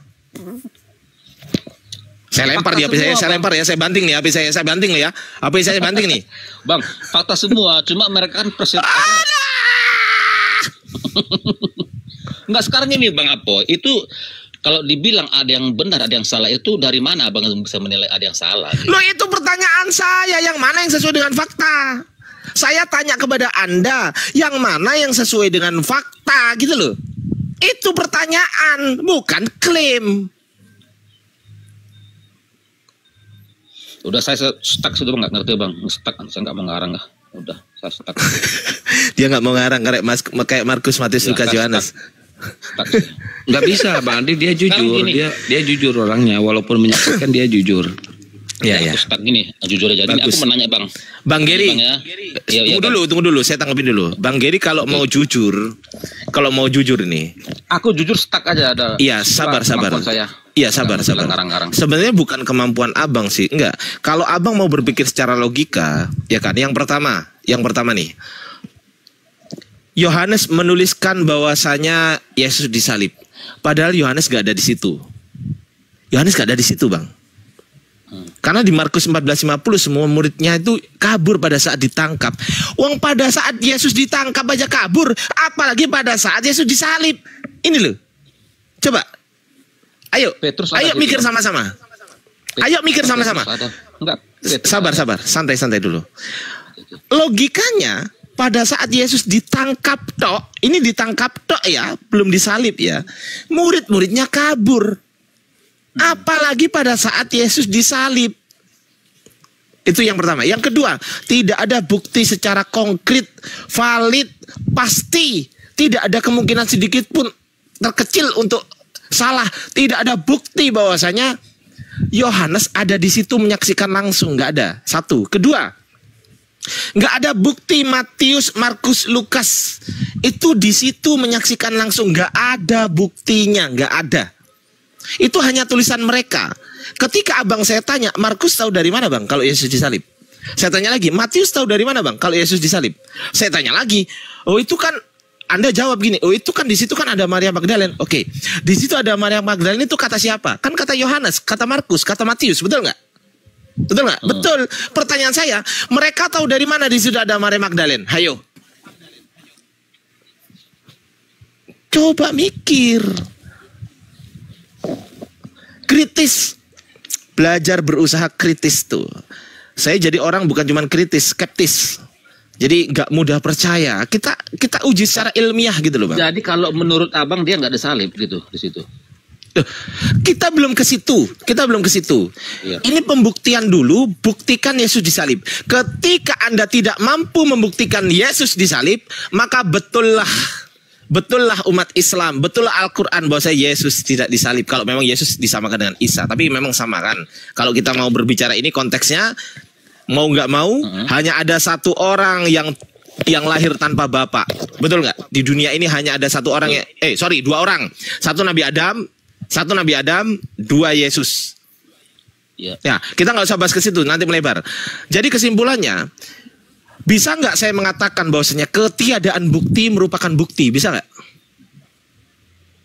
Speaker 5: Saya lempar di HP saya lempar ya, saya banting nih HP saya banting nih ya. HP saya banting nih.
Speaker 6: Bang, fakta semua, cuma mereka kan Enggak, sekarang ini Bang Apo, itu kalau dibilang ada yang benar, ada yang salah, itu dari mana Abang bisa menilai ada yang salah? Gitu?
Speaker 5: Loh, itu pertanyaan saya, yang mana yang sesuai dengan fakta? Saya tanya kepada Anda, yang mana yang sesuai dengan fakta gitu loh. Itu pertanyaan, bukan klaim.
Speaker 6: Udah saya stuck sudah nggak ngerti Bang, stuck, saya nggak mau ngarang lah. Udah saya stuck.
Speaker 5: Dia nggak mau ngarang kayak Markus, Matius, Lukas, Yohanes.
Speaker 3: Nggak bisa Bang Andi, dia jujur, dia jujur orangnya, walaupun menyaksikan dia jujur.
Speaker 5: Iya.
Speaker 6: Stuck gini, jujur aja. Ini aku menanya Bang
Speaker 5: Geri, tunggu dulu, saya tanggapin dulu. Bang Geri kalau mau jujur ini.
Speaker 6: Aku jujur stuck aja ada.
Speaker 5: Iya, sabar. Iya, sabar. Sebenarnya bukan kemampuan Abang sih, enggak. Kalau Abang mau berpikir secara logika, ya kan. Yang pertama nih. Yohanes menuliskan bahwasanya Yesus disalib. Padahal Yohanes gak ada di situ. Bang. Karena di Markus 14:50 semua muridnya itu kabur pada saat ditangkap. Pada saat Yesus ditangkap aja kabur, apalagi pada saat Yesus disalib. Ini loh. Coba. Ayo mikir sama-sama. Sabar, santai dulu. Logikanya pada saat Yesus ditangkap tok, ya, belum disalib ya. Murid-muridnya kabur. Apalagi pada saat Yesus disalib. Itu yang pertama. Yang kedua, tidak ada bukti secara konkret, valid, pasti. Tidak ada kemungkinan sedikit pun terkecil untuk salah. Tidak ada bukti bahwasanya Yohanes ada di situ menyaksikan langsung. Nggak ada. Satu. Kedua, nggak ada bukti Matius, Markus, Lukas itu di situ menyaksikan langsung. Nggak ada buktinya. Nggak ada. Itu hanya tulisan mereka. Ketika abang saya tanya, Markus tahu dari mana bang kalau Yesus disalib? Saya tanya lagi, Matius tahu dari mana bang kalau Yesus disalib? Saya tanya lagi, oh itu kan Anda jawab gini, oh itu kan di situ kan ada Maria Magdalena. Oke, di situ ada Maria Magdalena itu kata siapa? Kan kata Yohanes, kata Markus, kata Matius, betul nggak? Betul nggak? Betul. Pertanyaan saya, mereka tahu dari mana di situ ada Maria Magdalena? Hayo. Coba mikir. Kritis.
Speaker 1: belajar berusaha kritis tuh. Saya jadi orang bukan cuma kritis, skeptis. Jadi nggak mudah percaya. Kita uji secara ilmiah gitu loh, Bang.
Speaker 6: Jadi kalau menurut abang dia nggak ada salib gitu di situ.
Speaker 1: Kita belum ke situ.
Speaker 6: Iya.
Speaker 1: Ini pembuktian dulu, buktikan Yesus disalib. Ketika Anda tidak mampu membuktikan Yesus disalib, maka betullah umat Islam, betullah Al-Quran bahwa Yesus tidak disalib. Kalau memang Yesus disamakan dengan Isa, tapi memang sama kan. Kalau kita mau berbicara ini konteksnya, mau nggak mau, hanya ada satu orang yang lahir tanpa bapak. Betul nggak? Di dunia ini hanya ada satu orang dua orang. Satu Nabi Adam, dua Yesus.
Speaker 6: Ya.
Speaker 1: Ya, kita nggak usah bahas ke situ, nanti melebar. Jadi kesimpulannya, bisa nggak saya mengatakan bahwasanya ketiadaan bukti merupakan bukti? Bisa nggak?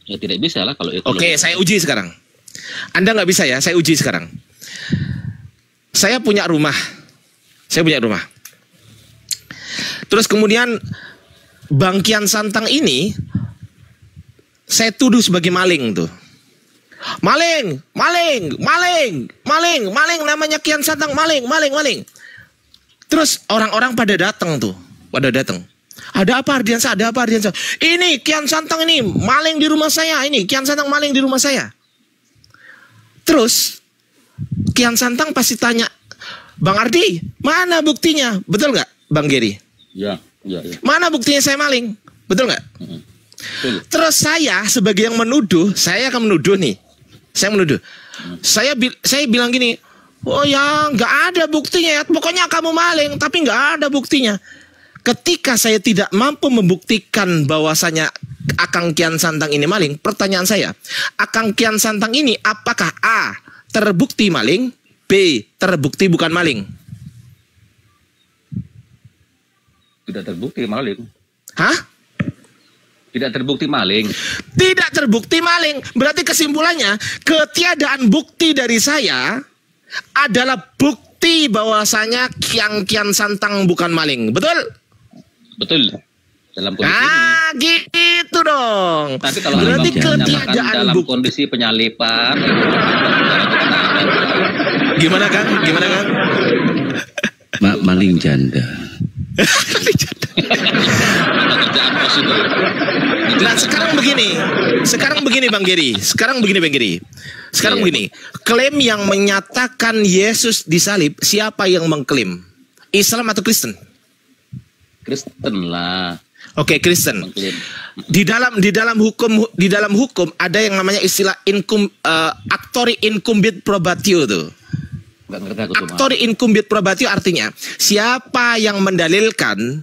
Speaker 6: Ya tidak bisa lah kalau itu.
Speaker 1: Oke, saya uji sekarang. Anda nggak bisa ya, saya uji sekarang. Saya punya rumah. Terus kemudian Bang Kian Santang ini saya tuduh sebagai maling tuh. Maling, namanya Kian Santang, maling. Terus orang-orang pada datang. Ada apa Ardiansa? Ini Kian Santang ini maling di rumah saya. Terus Kian Santang pasti tanya, Bang Ardi, mana buktinya? Betul nggak, Bang Geri?
Speaker 6: Ya.
Speaker 1: Mana buktinya saya maling? Betul nggak?
Speaker 6: Betul.
Speaker 1: Terus saya sebagai yang menuduh, saya akan menuduh nih. Saya bilang gini, oh ya nggak ada buktinya ya. Pokoknya kamu maling, tapi nggak ada buktinya. Ketika saya tidak mampu membuktikan bahwasanya Akang Kian Santang ini maling, pertanyaan saya, Akang Kian Santang ini apakah A, terbukti maling, B, terbukti bukan maling?
Speaker 6: Tidak terbukti maling.
Speaker 1: Hah?
Speaker 6: Tidak terbukti maling.
Speaker 1: Tidak terbukti maling. Berarti kesimpulannya, ketiadaan bukti dari saya adalah bukti bahwasanya Kian Santang bukan maling. Betul?
Speaker 6: Betul. Dalam kondisi ini.
Speaker 1: Gitu dong.
Speaker 6: Tapi kalau
Speaker 1: berarti
Speaker 6: abang
Speaker 1: ketiadaan
Speaker 6: dalam
Speaker 1: bukti.
Speaker 6: kondisi penyalipan.
Speaker 1: Gimana kan?
Speaker 3: Maling janda.
Speaker 1: Nah sekarang begini Bang Geri. Begini. Klaim yang menyatakan Yesus disalib, siapa yang mengklaim? Islam atau Kristen?
Speaker 6: Kristen lah.
Speaker 1: Oke, Kristen.
Speaker 6: Mengklaim.
Speaker 1: Di dalam hukum ada yang namanya istilah actori incumbit probatio tuh.
Speaker 6: Nggak ngerti aku tuh.
Speaker 1: Actori incumbit probatio artinya siapa yang mendalilkan,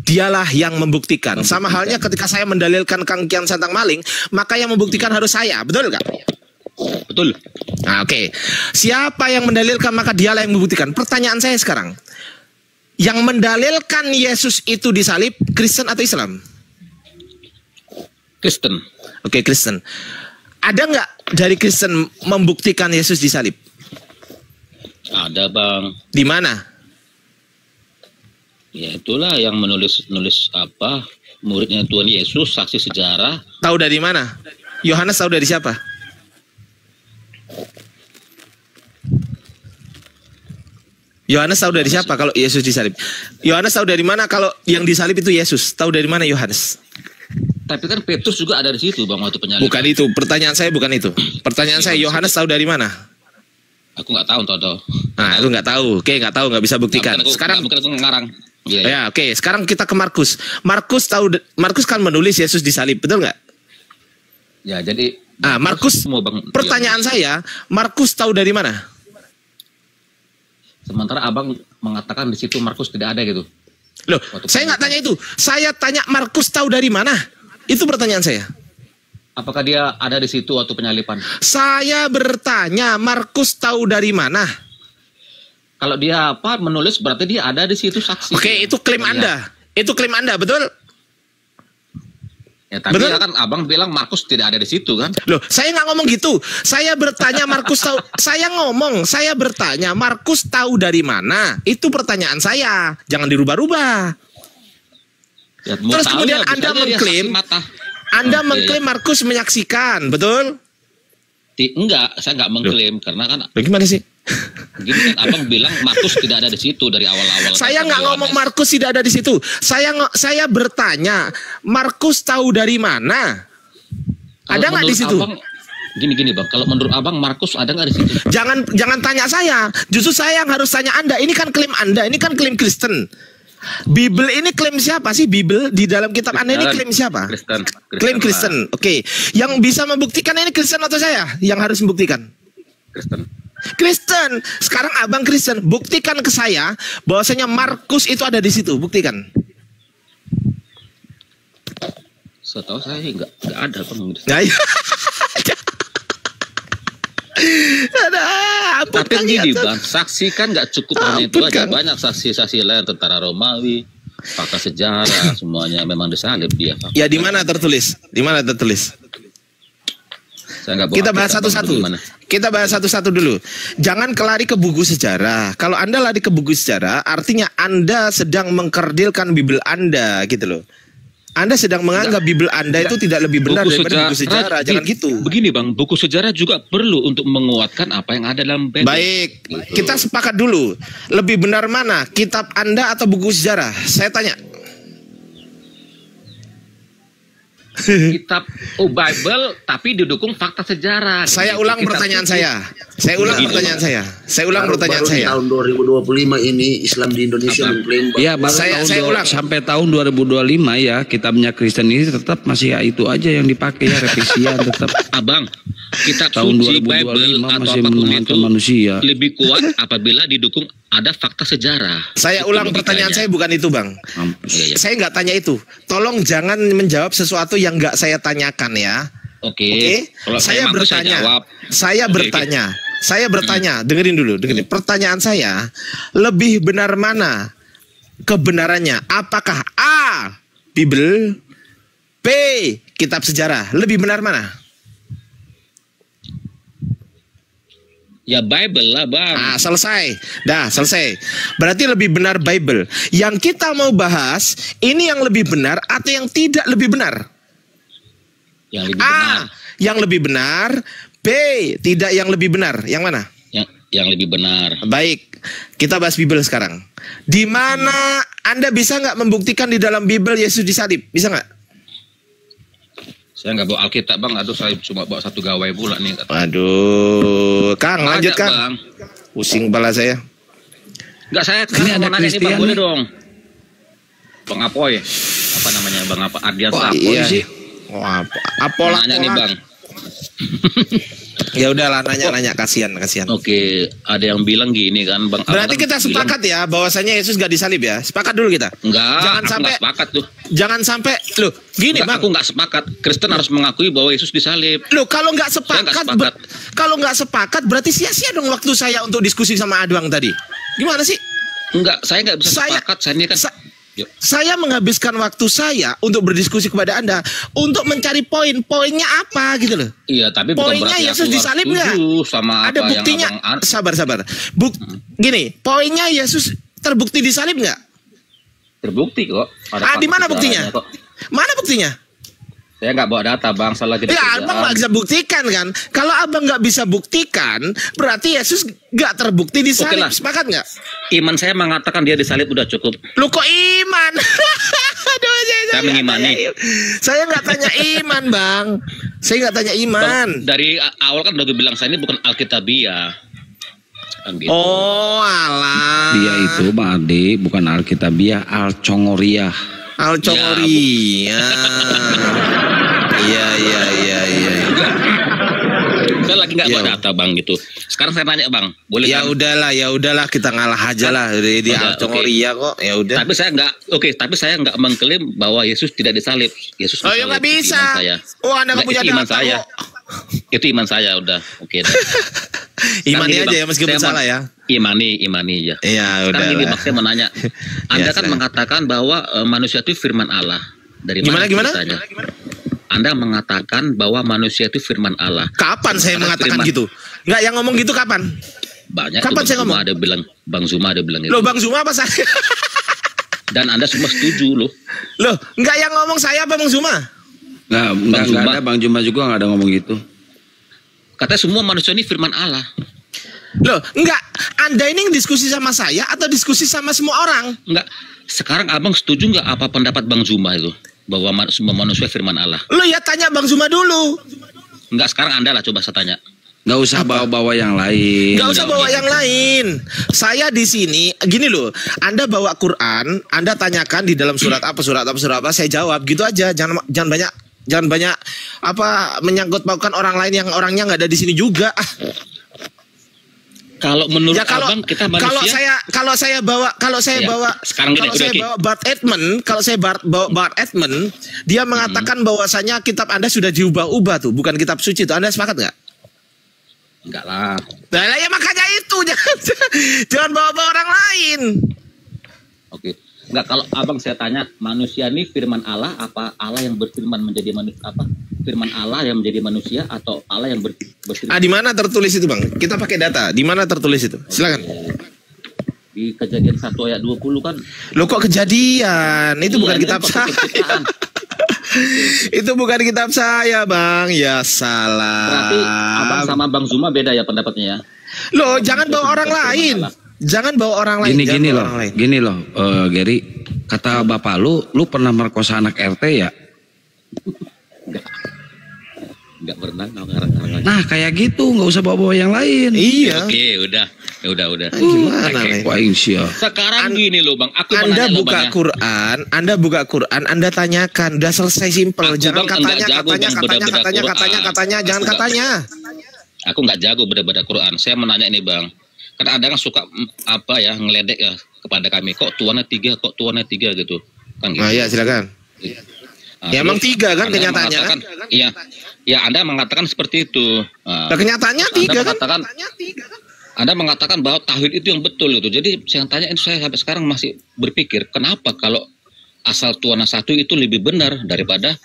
Speaker 1: dialah yang membuktikan. Sama halnya ketika saya mendalilkan Kang Kian Santang maling, maka yang membuktikan harus saya, betul nggak?
Speaker 6: Betul.
Speaker 1: Nah, oke. Siapa yang mendalilkan maka dialah yang membuktikan. Pertanyaan saya sekarang, yang mendalilkan Yesus itu disalib, Kristen atau Islam?
Speaker 6: Kristen.
Speaker 1: Oke, Kristen. Ada nggak dari Kristen membuktikan Yesus disalib?
Speaker 6: Ada, Bang.
Speaker 1: Di mana?
Speaker 6: Ya itulah yang menulis apa, muridnya Tuhan Yesus, saksi sejarah.
Speaker 1: Tahu dari mana? Yohanes tahu dari siapa? Yohanes tahu dari siapa kalau Yesus disalib? Yohanes tahu dari mana kalau yang disalib itu Yesus? Tahu dari mana Yohanes?
Speaker 6: Tapi kan Petrus juga ada di situ, Bang, waktu penyaliban.
Speaker 1: Bukan itu, pertanyaan saya bukan itu. Pertanyaan saya, Yohanes tahu dari mana?
Speaker 6: Aku nggak tahu, Toto.
Speaker 1: Nah, itu nggak tahu. Oke, nggak tahu, nggak bisa buktikan. Sekarang
Speaker 6: bukan aku ngarang. Yeah.
Speaker 1: Ya, oke. Sekarang kita ke Markus. Markus kan menulis Yesus disalib, betul nggak?
Speaker 6: Ya, jadi
Speaker 1: Markus. Pertanyaan saya, Markus tahu dari mana?
Speaker 6: Sementara Abang mengatakan di situ Markus tidak ada gitu.
Speaker 1: Loh, saya nggak tanya itu. Saya tanya Markus tahu dari mana? Itu pertanyaan saya.
Speaker 6: Apakah dia ada di situ waktu penyalipan?
Speaker 1: Saya bertanya, Markus tahu dari mana?
Speaker 6: Kalau dia menulis berarti dia ada di situ saksi.
Speaker 1: Oke, itu klaim Anda. Itu klaim Anda, betul?
Speaker 6: Ya, tapi
Speaker 1: betul?
Speaker 6: Kan Abang bilang Markus tidak ada di situ kan?
Speaker 1: Loh, saya nggak ngomong gitu. Saya bertanya Markus tahu. Saya bertanya Markus tahu dari mana? Itu pertanyaan saya. Jangan dirubah-rubah.
Speaker 6: Ya,
Speaker 1: terus kemudian Anda mengklaim, Markus menyaksikan, betul?
Speaker 6: Enggak, saya enggak mengklaim karena kan
Speaker 1: Bagaimana sih?
Speaker 6: gini kan abang bilang Markus tidak ada di situ dari awal-awal.
Speaker 1: Saya nggak ngomong Markus tidak ada di situ. Saya bertanya, Markus tahu dari mana? Ada nggak di situ?
Speaker 6: Abang, gini bang, kalau menurut abang Markus ada nggak di situ?
Speaker 1: Jangan tanya saya. Justru saya yang harus tanya Anda. Ini kan klaim Anda. Ini kan klaim Kristen. Bible ini klaim siapa sih? Bible di dalam kitab Anda ini klaim siapa?
Speaker 6: Kristen.
Speaker 1: Klaim Kristen. Oke. Yang bisa membuktikan ini Kristen atau saya? Yang harus membuktikan? Kristen. Sekarang abang Kristen. Buktikan ke saya bahwasanya Markus itu ada di situ. Buktikan.
Speaker 6: Setahu saya nggak ada bang.
Speaker 1: Nah, iya.
Speaker 6: Tapi gini bang, saksi kan nggak cukup hanya itu aja, banyak saksi-saksi lain, tentara Romawi, fakta sejarah, semuanya memang disalib dia. Bang.
Speaker 1: Ya di mana tertulis? Di mana tertulis? Kita bahas satu-satu. Kita bahas satu-satu dulu. Jangan kelari ke buku sejarah. Kalau Anda lari ke buku sejarah, artinya Anda sedang mengkerdilkan Bible Anda, gitu loh. Anda sedang menganggap Bible Anda itu tidak lebih benar daripada buku sejarah. Jangan gitu.
Speaker 6: Begini bang, buku sejarah juga perlu untuk menguatkan apa yang ada dalam Bible.
Speaker 1: Baik, kita sepakat dulu. Lebih benar mana, kitab Anda atau buku sejarah? Saya tanya.
Speaker 6: Kitab Bible tapi didukung fakta sejarah.
Speaker 1: Saya ulang pertanyaan saya. Saya ulang pertanyaan saya. Saya ulang pertanyaan saya.
Speaker 7: Tahun 2025 ini Islam di Indonesia mengklaim.
Speaker 3: Ya, saya
Speaker 1: ulang
Speaker 3: sampai tahun 2025 ya kitabnya Kristen ini tetap masih ya itu aja yang dipakai ya, revisian tetap.
Speaker 6: Abang, kitab
Speaker 3: tahun
Speaker 6: suci
Speaker 3: 2025
Speaker 6: Bible atau
Speaker 3: masih
Speaker 6: apapun itu
Speaker 3: manusia.
Speaker 6: lebih kuat apabila didukung ada fakta sejarah.
Speaker 1: Saya ulang pertanyaan saya bukan itu bang.
Speaker 6: Iya.
Speaker 1: Saya nggak tanya itu. Tolong jangan menjawab sesuatu yang nggak saya tanyakan ya.
Speaker 6: Oke.
Speaker 1: Saya bertanya. Saya bertanya. Dengerin dulu. Pertanyaan saya, lebih benar mana kebenarannya? Apakah A, Bible, B, kitab sejarah? Lebih benar mana?
Speaker 6: Ya Bible lah bang.
Speaker 1: Ah, selesai. Dah, selesai. Berarti lebih benar Bible. Yang kita mau bahas, ini yang lebih benar atau yang tidak lebih benar?
Speaker 6: Yang lebih benar.
Speaker 1: Yang lebih benar. B, tidak yang lebih benar. Yang mana?
Speaker 6: Yang lebih benar.
Speaker 1: Baik, kita bahas Bible sekarang. Di mana Anda bisa nggak membuktikan di dalam Bible Yesus disalib? Bisa nggak?
Speaker 6: Saya nggak bawa Alkitab bang, aduh saya cuma bawa satu gawai pula nih.
Speaker 1: Aduh, Kang, lanjut Kang.
Speaker 6: Bang.
Speaker 1: Pusing kepala saya.
Speaker 6: Nggak, saya
Speaker 3: Ini ada
Speaker 6: mau nanya nih bang,
Speaker 3: Christian
Speaker 6: boleh
Speaker 3: nih.
Speaker 6: dong. Bang Apoy, apa namanya bang Ardian
Speaker 1: Wah,
Speaker 6: Apoy
Speaker 1: iya.
Speaker 6: sih.
Speaker 1: Wah, apola
Speaker 6: Nanya nih bang.
Speaker 1: Ya udahlah, nanya kasihan.
Speaker 6: Oke, ada yang bilang gini kan bang.
Speaker 1: Berarti kita sepakat ya bahwasanya Yesus gak disalib ya. Sepakat dulu kita.
Speaker 6: Enggak,
Speaker 1: Jangan
Speaker 6: aku
Speaker 1: sampai
Speaker 6: nggak sepakat tuh.
Speaker 1: Jangan sampai loh, gini
Speaker 6: Enggak,
Speaker 1: Bang.
Speaker 6: aku nggak sepakat. Kristen harus mengakui bahwa Yesus disalib.
Speaker 1: Loh, kalau nggak sepakat,
Speaker 6: sepakat.
Speaker 1: kalau nggak sepakat berarti sia-sia dong waktu saya untuk diskusi sama Adwang tadi. Gimana sih?
Speaker 6: Enggak, saya nggak bisa sepakat. Saya ini kan. Yuk.
Speaker 1: Saya menghabiskan waktu saya untuk berdiskusi kepada Anda untuk mencari poinnya apa gitu loh.
Speaker 6: Iya, tapi bukan
Speaker 1: Poinnya
Speaker 6: berarti
Speaker 1: Yesus
Speaker 6: aku
Speaker 1: disalib
Speaker 6: harus
Speaker 1: nggak?
Speaker 6: setuju sama
Speaker 1: Ada
Speaker 6: apa
Speaker 1: buktinya.
Speaker 6: yang abang
Speaker 1: Sabar. Gini, poinnya Yesus terbukti disalib nggak?
Speaker 6: terbukti kok. Ada
Speaker 1: Di mana
Speaker 6: fakta
Speaker 1: buktinya?
Speaker 6: sejarahnya kok.
Speaker 1: Mana buktinya?
Speaker 6: Saya nggak bawa data bang, salah kita.
Speaker 1: Ya, abang nggak bisa buktikan kan? Kalau abang nggak bisa buktikan, berarti Yesus nggak terbukti disalib.
Speaker 6: Oke lah.
Speaker 1: Sepakat nggak?
Speaker 6: Iman saya mengatakan dia disalib udah cukup.
Speaker 1: Lu kok iman? Aduh,
Speaker 6: Saya mengimani.
Speaker 1: Saya nggak tanya iman, Bang. Saya nggak tanya iman.
Speaker 6: Bang, dari awal kan udah gue bilang saya ini bukan Alkitabiah. Kan gitu.
Speaker 1: Oh, alah.
Speaker 3: Dia itu Bang Adi bukan Alkitabiah, Alcongoriah.
Speaker 1: Alcongori. Iya.
Speaker 6: Saya lagi nggak bawa data bang gitu. Sekarang saya tanya bang, boleh?
Speaker 1: Ya
Speaker 6: kan?
Speaker 1: udahlah kita ngalah aja lah di Alcongori ya kok. Ya udah.
Speaker 6: Tapi saya nggak mengklaim bahwa Yesus tidak disalib. Yesus
Speaker 1: Oh ya
Speaker 6: disalib.
Speaker 1: nggak bisa.
Speaker 6: Iman saya.
Speaker 1: Oh, Anda nggak punya
Speaker 6: itu iman
Speaker 1: data
Speaker 6: saya.
Speaker 1: kok.
Speaker 6: Itu iman saya udah. Oke.
Speaker 1: Imani
Speaker 6: Sekarang
Speaker 1: aja
Speaker 6: gini,
Speaker 1: ya meskipun
Speaker 6: Bang.
Speaker 1: salah ya.
Speaker 6: Imani ya.
Speaker 1: Iya udah.
Speaker 6: Sekarang gini bang, saya mau nanya. Anda kan
Speaker 1: saya.
Speaker 6: mengatakan bahwa manusia itu firman Allah. Dari mana
Speaker 1: Gimana?
Speaker 6: ceritanya? Anda mengatakan bahwa manusia itu firman Allah.
Speaker 1: Kapan saya
Speaker 6: Karena
Speaker 1: mengatakan
Speaker 6: firman-
Speaker 1: gitu? Enggak, yang ngomong gitu kapan?
Speaker 6: Banyak.
Speaker 1: Kapan
Speaker 6: tuh,
Speaker 1: saya ngomong?
Speaker 6: Bang Zuma ada bilang itu.
Speaker 1: Loh, Bang Zuma apa saya?
Speaker 6: Dan Anda semua setuju loh.
Speaker 1: Loh, enggak yang ngomong saya apa Bang Zuma?
Speaker 3: Nggak
Speaker 6: Zuma.
Speaker 3: ada, Bang Juma juga nggak ada ngomong gitu.
Speaker 6: Katanya semua manusia ini firman Allah.
Speaker 5: Loh, enggak. Anda ini diskusi sama saya atau diskusi sama semua orang?
Speaker 6: Enggak. Sekarang abang setuju nggak apa pendapat Bang Zuma itu? Bahwa semua manusia firman Allah.
Speaker 5: Lo ya tanya Bang Zuma dulu.
Speaker 6: Enggak, sekarang Anda lah coba saya tanya.
Speaker 3: Nggak usah bawa-bawa yang lain.
Speaker 5: Nggak usah bawa yang lain. Saya di sini gini loh. Anda bawa Quran, Anda tanyakan di dalam surat apa, saya jawab gitu aja. Jangan banyak apa menyangkut paukan orang lain yang orangnya nggak ada di sini juga.
Speaker 6: Kalau menurut abang kita manusia.
Speaker 5: Kalau saya bawa Bart Ehrman, dia mengatakan bahwasanya kitab Anda sudah diubah-ubah tuh, bukan kitab suci tuh. Anda sepakat nggak?
Speaker 6: Enggak lah.
Speaker 5: Nah, ya makanya itu jangan bawa-bawa orang lain.
Speaker 6: Oke. Enggak, kalau abang saya tanya, manusia ini firman Allah apa Allah yang berfirman menjadi manusia, apa? Firman Allah yang menjadi manusia atau Allah yang berfirman?
Speaker 5: Di mana tertulis itu, Bang? Kita pakai data. Di mana tertulis itu? Silakan.
Speaker 6: Di Kejadian 1 ayat 20 kan.
Speaker 5: Loh kok Kejadian? Itu bukan kitab saya. Itu bukan kitab saya, Bang. Ya salah.
Speaker 6: Berarti abang sama Bang Zuma beda ya pendapatnya ya?
Speaker 5: Loh, jangan bawa orang lain. Jangan bawa orang lain.
Speaker 3: Gini loh, Gary. Kata bapak lu pernah merkosa anak RT ya?
Speaker 6: Enggak pernah.
Speaker 3: Nah, kayak gitu, nggak usah bawa-bawa yang lain.
Speaker 5: Iya.
Speaker 6: Oke, udah.
Speaker 5: Gimana nih?
Speaker 6: Sekarang gini loh, Bang.
Speaker 5: Anda buka Quran, Anda tanyakan. Udah selesai, simpel. Jangan katanya. Jangan katanya.
Speaker 6: Aku nggak jago beda-beda Quran. Saya menanya ini, Bang. Karena ada kan suka ngeledek ya kepada kami. Kok tuannya 3 gitu. Kan gitu.
Speaker 5: Nah, ya silakan. Ya emang 3 kan kenyataannya kan?
Speaker 6: Iya. Ya Anda mengatakan seperti itu.
Speaker 5: Nah, kenyataannya 3 kan?
Speaker 6: Anda mengatakan bahwa tauhid itu yang betul gitu. Jadi saya tanya itu, saya sampai sekarang masih berpikir kenapa kalau asal Tuhan 1 itu lebih benar daripada,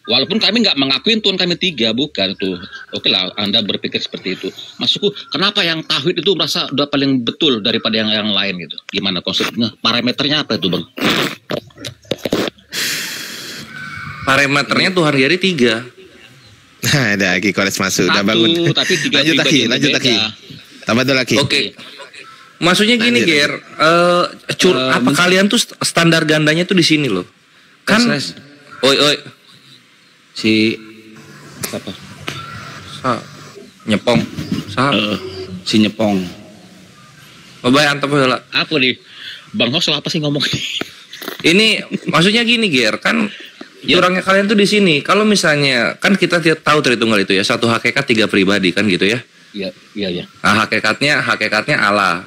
Speaker 6: walaupun kami nggak mengakuin Tuhan kami 3, bukan tuh. Oke lah, Anda berpikir seperti itu. Maksudku, kenapa yang tauhid itu merasa udah paling betul daripada yang lain gitu? Gimana konsepnya? Parameternya apa itu, Bang?
Speaker 3: Parameternya Tuhan Gary 3.
Speaker 5: Nah, ada lagi koles masuk. Udah bangun.
Speaker 6: Tapi 3
Speaker 5: lanjut lagi. Tambah lagi.
Speaker 3: Oke. Maksudnya gini, Ger, apa kalian tuh standar gandanya tuh di sini loh. Kan oi. Si
Speaker 6: siapa?
Speaker 3: Nyepong. Si Nyepong. Bye antep lah.
Speaker 6: Apa nih? Bang Hos apa sih ngomong?
Speaker 3: Ini maksudnya gini, Ger, kan curangnya kalian tuh di sini. Kalau misalnya kan kita tahu Tritunggal itu ya, satu hakikat 3 pribadi kan gitu ya.
Speaker 6: Iya.
Speaker 3: Nah, hakikatnya Allah.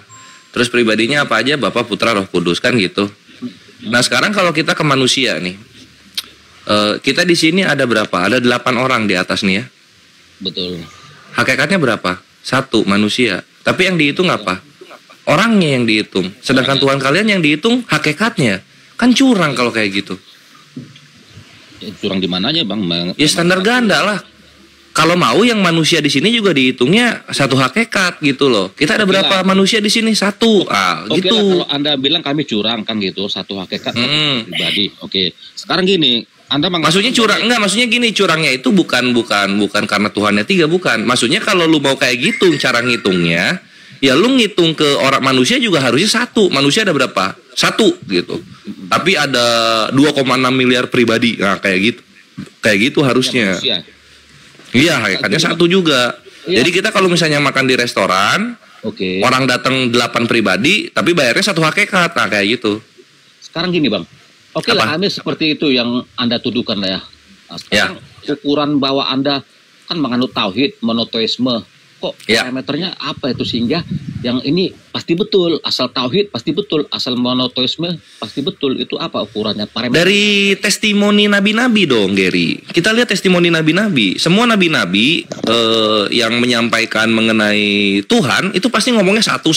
Speaker 3: Terus pribadinya apa aja? Bapa, Putra, Roh Kudus kan gitu. Nah, sekarang kalau kita ke manusia nih. Kita di sini ada berapa? Ada 8 orang di atas nih ya.
Speaker 6: Betul.
Speaker 3: Hakikatnya berapa? 1 manusia. Tapi yang dihitung apa? Orangnya yang dihitung. Sedangkan Tuhan kalian yang dihitung hakikatnya. Kan curang kalau kayak gitu.
Speaker 6: Ya, curang di mananya, Bang?
Speaker 3: Ya standar ganda lah. Kalau mau yang manusia di sini juga dihitungnya 1 hakikat gitu loh. Kita ada berapa manusia di sini? 1. Gitu.
Speaker 6: Kalau Anda bilang kami curang kan gitu, 1 hakikat pribadi. Oke. Sekarang gini, Anda
Speaker 3: maksudnya curang maksudnya gini, curangnya itu bukan karena Tuhannya 3, bukan. Maksudnya kalau lu mau kayak gitu cara ngitungnya, ya lu ngitung ke orang manusia juga harusnya 1. Manusia ada berapa? 1 gitu. Tapi ada 2,6 miliar pribadi. Nah, kayak gitu. Kayak gitu harusnya. Iya, hakikatnya 1 juga. Iya. Jadi kita kalau misalnya makan di restoran, orang datang 8 pribadi, tapi bayarnya 1 hakikat. Nah, kayak gitu.
Speaker 6: Sekarang gini, Bang. Oke lah, Anda seperti itu yang Anda tuduhkan lah ya. Nah, sekarang ukuran bahwa Anda kan menganut tauhid, monoteisme. Kok parameternya apa itu sehingga yang ini pasti betul, asal tauhid pasti betul, asal monoteisme pasti betul, itu apa ukurannya? Parameter?
Speaker 3: Dari testimoni nabi-nabi dong, Gary. Kita lihat testimoni nabi-nabi. Semua nabi-nabi yang menyampaikan mengenai Tuhan itu pasti ngomongnya satu,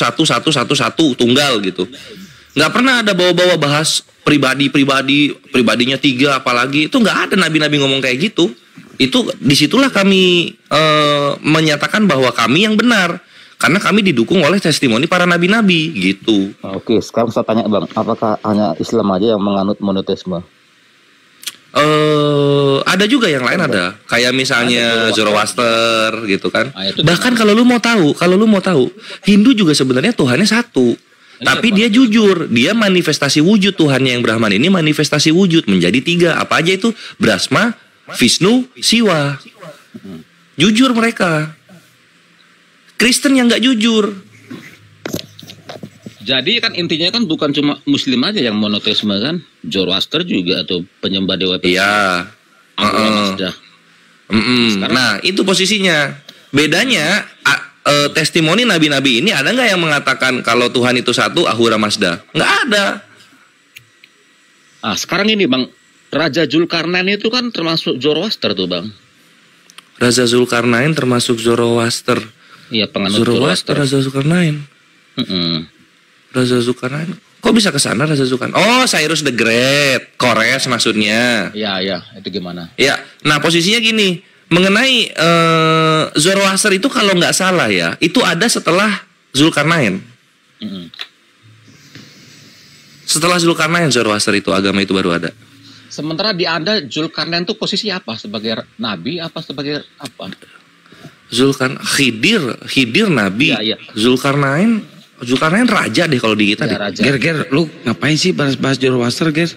Speaker 3: tunggal gitu. Nggak pernah ada bawa-bawa bahas pribadinya 3 apalagi. Itu nggak ada nabi-nabi ngomong kayak gitu. Itu disitulah kami menyatakan bahwa kami yang benar karena kami didukung oleh testimoni para nabi-nabi gitu.
Speaker 6: Oke, sekarang saya tanya, Bang, apakah hanya Islam aja yang menganut monoteisme?
Speaker 3: Ada juga yang lain ada. Kayak misalnya Zoroaster gitu kan.
Speaker 6: itu
Speaker 3: Bahkan kalau lu mau tahu, Hindu juga sebenarnya Tuhannya satu. Tapi dia jujur, dia manifestasi wujud Tuhannya yang Brahman ini manifestasi wujud menjadi 3. Apa aja itu? Brahma, Vishnu, Siwa. Jujur mereka. Kristen yang nggak jujur.
Speaker 6: Jadi kan intinya kan bukan cuma Muslim aja yang monoteisme kan, Zoroaster juga atau penyembah dewa Persia.
Speaker 3: Iya.
Speaker 6: Mazda.
Speaker 3: Nah itu posisinya. Bedanya testimoni nabi-nabi ini ada nggak yang mengatakan kalau Tuhan itu satu, Ahura Mazda? Nggak ada.
Speaker 6: Sekarang ini Bang, Raja Zulkarnain itu kan termasuk Zoroaster tuh Bang.
Speaker 3: Raja Zulkarnain termasuk Zoroaster.
Speaker 6: Iya, penganut Zoroaster.
Speaker 3: Raja Zulkarnain. Raja Zulkarnain. Kok bisa ke sana Raja Zulkarnain? Oh, Cyrus the Great, Kores maksudnya.
Speaker 6: Iya, itu gimana?
Speaker 3: Ya, nah posisinya gini, mengenai Zoroaster itu kalau nggak salah ya, itu ada setelah Zulkarnain. Setelah Zulkarnain Zoroaster itu agama itu baru ada.
Speaker 6: Sementara di Anda Zulkarnain itu posisi apa? Sebagai nabi apa sebagai apa? Khidir nabi.
Speaker 3: Iya. Zulkarnain raja deh kalau di kita.
Speaker 6: Ya, raja.
Speaker 8: Ger, lu ngapain sih bahas Zoroaster, Ger?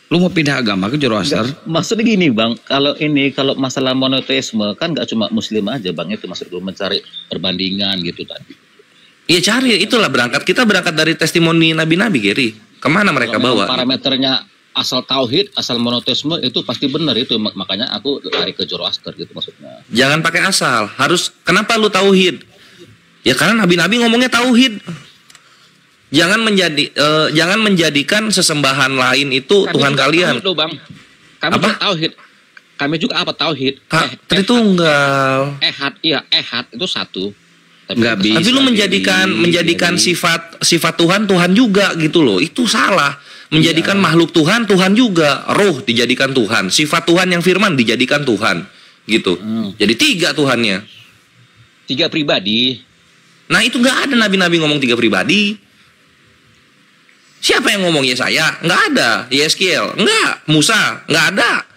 Speaker 8: Lu mau pindah agama ke Zoroaster?
Speaker 6: Maksudnya gini Bang, kalau masalah monoteisme kan nggak cuma Muslim aja Bang, itu maksud gue mencari perbandingan gitu tadi.
Speaker 3: Iya cari, itulah kita berangkat dari testimoni nabi-nabi, Geri. Kemana mereka bawa?
Speaker 6: Parameternya asal tauhid, asal monoteisme itu pasti benar itu, makanya aku lari ke Zoroaster gitu maksudnya.
Speaker 3: Jangan pakai asal, kenapa lu tauhid? Ya karena nabi-nabi ngomongnya tauhid. Jangan menjadikan sesembahan lain itu kami Tuhan kalian.
Speaker 6: Tauhid, Bang. Kami apa? Tauhid. Kami juga apa tauhid?
Speaker 3: Tritunggal.
Speaker 6: Ehad itu satu.
Speaker 3: Tapi lu menjadikan sifat Tuhan juga gitu loh. Itu salah. Menjadikan makhluk Tuhan juga. Roh dijadikan Tuhan. Sifat Tuhan yang firman dijadikan Tuhan. Gitu. Jadi 3 Tuhannya.
Speaker 6: 3 pribadi.
Speaker 3: Nah itu nggak ada nabi-nabi ngomong 3 pribadi. Siapa yang ngomong Yesaya? Nggak ada. Yeskiel? Nggak. Musa? Nggak ada.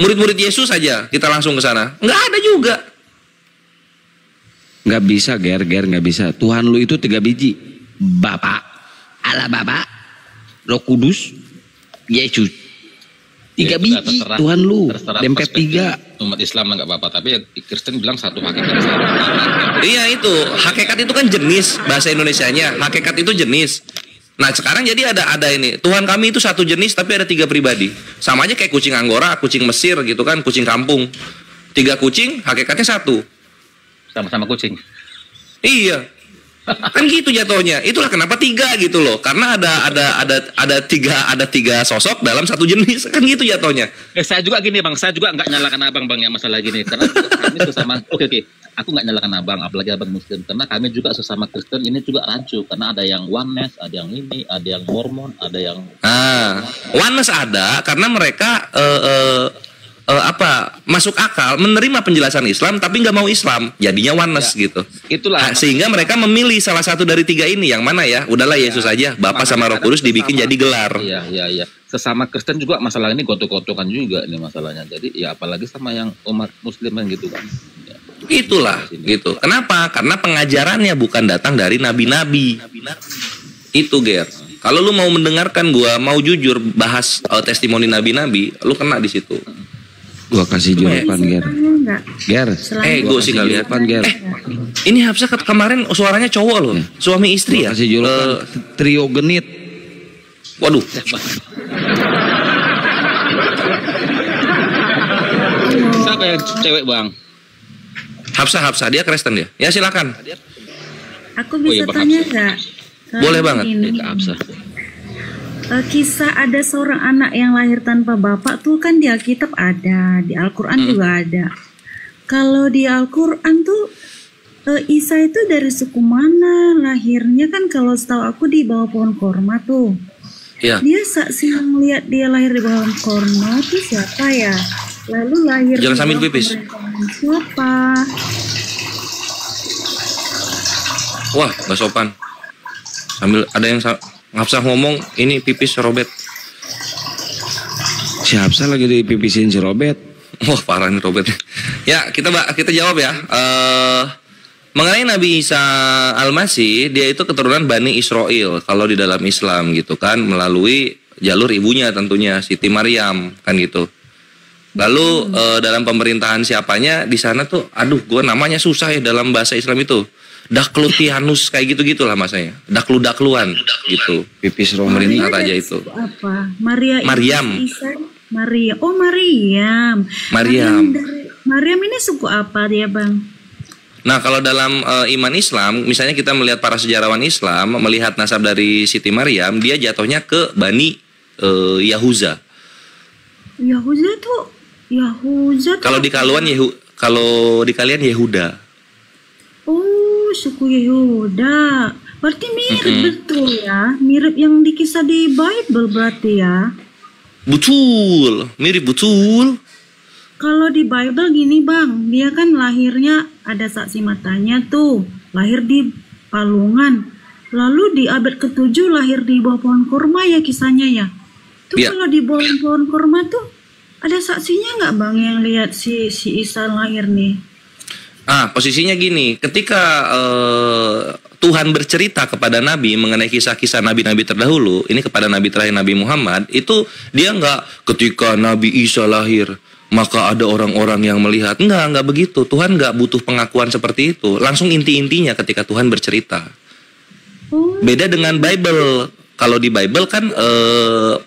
Speaker 3: Murid-murid Yesus saja kita langsung ke sana. Nggak ada juga.
Speaker 8: Nggak bisa, Ger, nggak bisa. Tuhan lu itu 3 biji. Bapak, Allah Bapak, Roh Kudus, Yesus. 3 biji Tuhan lu. Dempet 3.
Speaker 6: Umat Islam nggak apa-apa, tapi Kristen bilang satu hakikat.
Speaker 3: Iya itu. Hakikat itu kan jenis bahasa Indonesianya. Hakikat itu jenis. Nah sekarang jadi ada ini Tuhan kami itu satu jenis tapi ada 3 pribadi. Sama aja kayak kucing Anggora, kucing Mesir gitu kan, kucing kampung. 3 kucing hakikatnya 1.
Speaker 6: Sama-sama kucing.
Speaker 3: Iya. Kan gitu jatuhnya. Itulah kenapa 3 gitu loh. Karena ada tiga sosok dalam satu jenis. Kan gitu jatuhnya.
Speaker 6: Saya juga gini Bang, saya juga nggak nyalakan Abang Bang ya masalah gini. Karena kami sesama oke. Aku nggak nyalakan Abang, apalagi Abang Muslim. Karena kami juga sesama Kristen ini juga rancu. Karena ada yang oneness, ada yang ini, ada yang Mormon, ada yang
Speaker 3: oneness ada karena mereka masuk akal menerima penjelasan Islam tapi nggak mau Islam, jadinya oneness gitu.
Speaker 6: Itulah
Speaker 3: sehingga mereka memilih salah satu dari 3 ini yang mana ya. Udahlah Yesus aja, Bapa sama Roh Kudus dibikin jadi gelar.
Speaker 6: Iya. Sesama Kristen juga masalah ini gontok-gontokan juga ini masalahnya. Jadi ya apalagi sama yang umat Muslim yang gitu kan. Ya.
Speaker 3: Itulah gitu. Kenapa? Karena pengajarannya bukan datang dari nabi-nabi. Itu Ger. Kalau lu mau mendengarkan gua mau jujur bahas testimoni nabi-nabi, lu kena di situ.
Speaker 8: Gua kasih jawaban Ger.
Speaker 3: Gue sih nggak lihat. Ini Hafsah kemarin suaranya cowok loh, suami istri ya.
Speaker 8: Kasih jawaban trio genit.
Speaker 3: Waduh.
Speaker 6: Siapa yang cewek Bang?
Speaker 3: Hafsah dia Kristen dia. Ya silakan.
Speaker 9: Aku bisa tanya nggak?
Speaker 3: Boleh banget.
Speaker 6: Hafsah.
Speaker 9: Kisah ada seorang anak yang lahir tanpa bapak tuh kan di Alkitab ada, di Al-Quran juga ada. Kalau di Al-Quran tuh Isa itu dari suku mana lahirnya? Kan kalau setahu aku di bawah pohon korma tuh. Ya. Dia saksi yang lihat dia lahir di bawah pohon korma itu siapa ya? Lalu lahir
Speaker 3: jangan sambil pipis.
Speaker 9: Siapa?
Speaker 3: Wah, nggak sopan. Sambil ada yang Hafsah ngomong, ini pipis robet.
Speaker 8: Si Hafsah lagi dipipisin si Robert.
Speaker 3: Wah parah nih Robert. Ya kita jawab ya. Mengenai Nabi Isa Al-Masih, dia itu keturunan Bani Israel kalau di dalam Islam gitu kan, melalui jalur ibunya tentunya Siti Maryam kan gitu. Lalu dalam pemerintahan siapanya di sana tuh, aduh gue namanya susah ya dalam bahasa Islam itu. Daklutianus kayak gitu-gitulah masanya. Daklu-dakluan gitu.
Speaker 8: Pipis
Speaker 3: pemerintah raja itu.
Speaker 9: Apa?
Speaker 3: Maryam.
Speaker 9: Maria. Oh Maryam. Maryam ini suku apa dia bang?
Speaker 3: Nah kalau dalam iman Islam, misalnya kita melihat para sejarawan Islam melihat nasab dari Siti Maryam, dia jatuhnya ke Bani Yahuza.
Speaker 9: Yahuza tuh
Speaker 3: kalau di kalian Yehuda.
Speaker 9: Oh suku Yehuda. Berarti mirip betul ya, mirip yang dikisah di Bible berarti ya.
Speaker 3: Betul, mirip betul.
Speaker 9: Kalau di Bible gini bang, dia kan lahirnya ada saksi matanya tuh, lahir di Palungan. Lalu di abad ke-7 lahir di bawah pohon kurma ya kisahnya ya. Tuh ya. Kalau di bawah pohon kurma tuh ada saksinya nggak bang yang lihat si Isa lahir nih?
Speaker 3: Posisinya gini, ketika Tuhan bercerita kepada Nabi mengenai kisah-kisah Nabi-Nabi terdahulu, ini kepada Nabi terakhir Nabi Muhammad, itu dia nggak ketika Nabi Isa lahir maka ada orang-orang yang melihat. Enggak begitu. Tuhan enggak butuh pengakuan seperti itu. Langsung inti-intinya ketika Tuhan bercerita. Beda dengan Bible. Kalau di Bible kan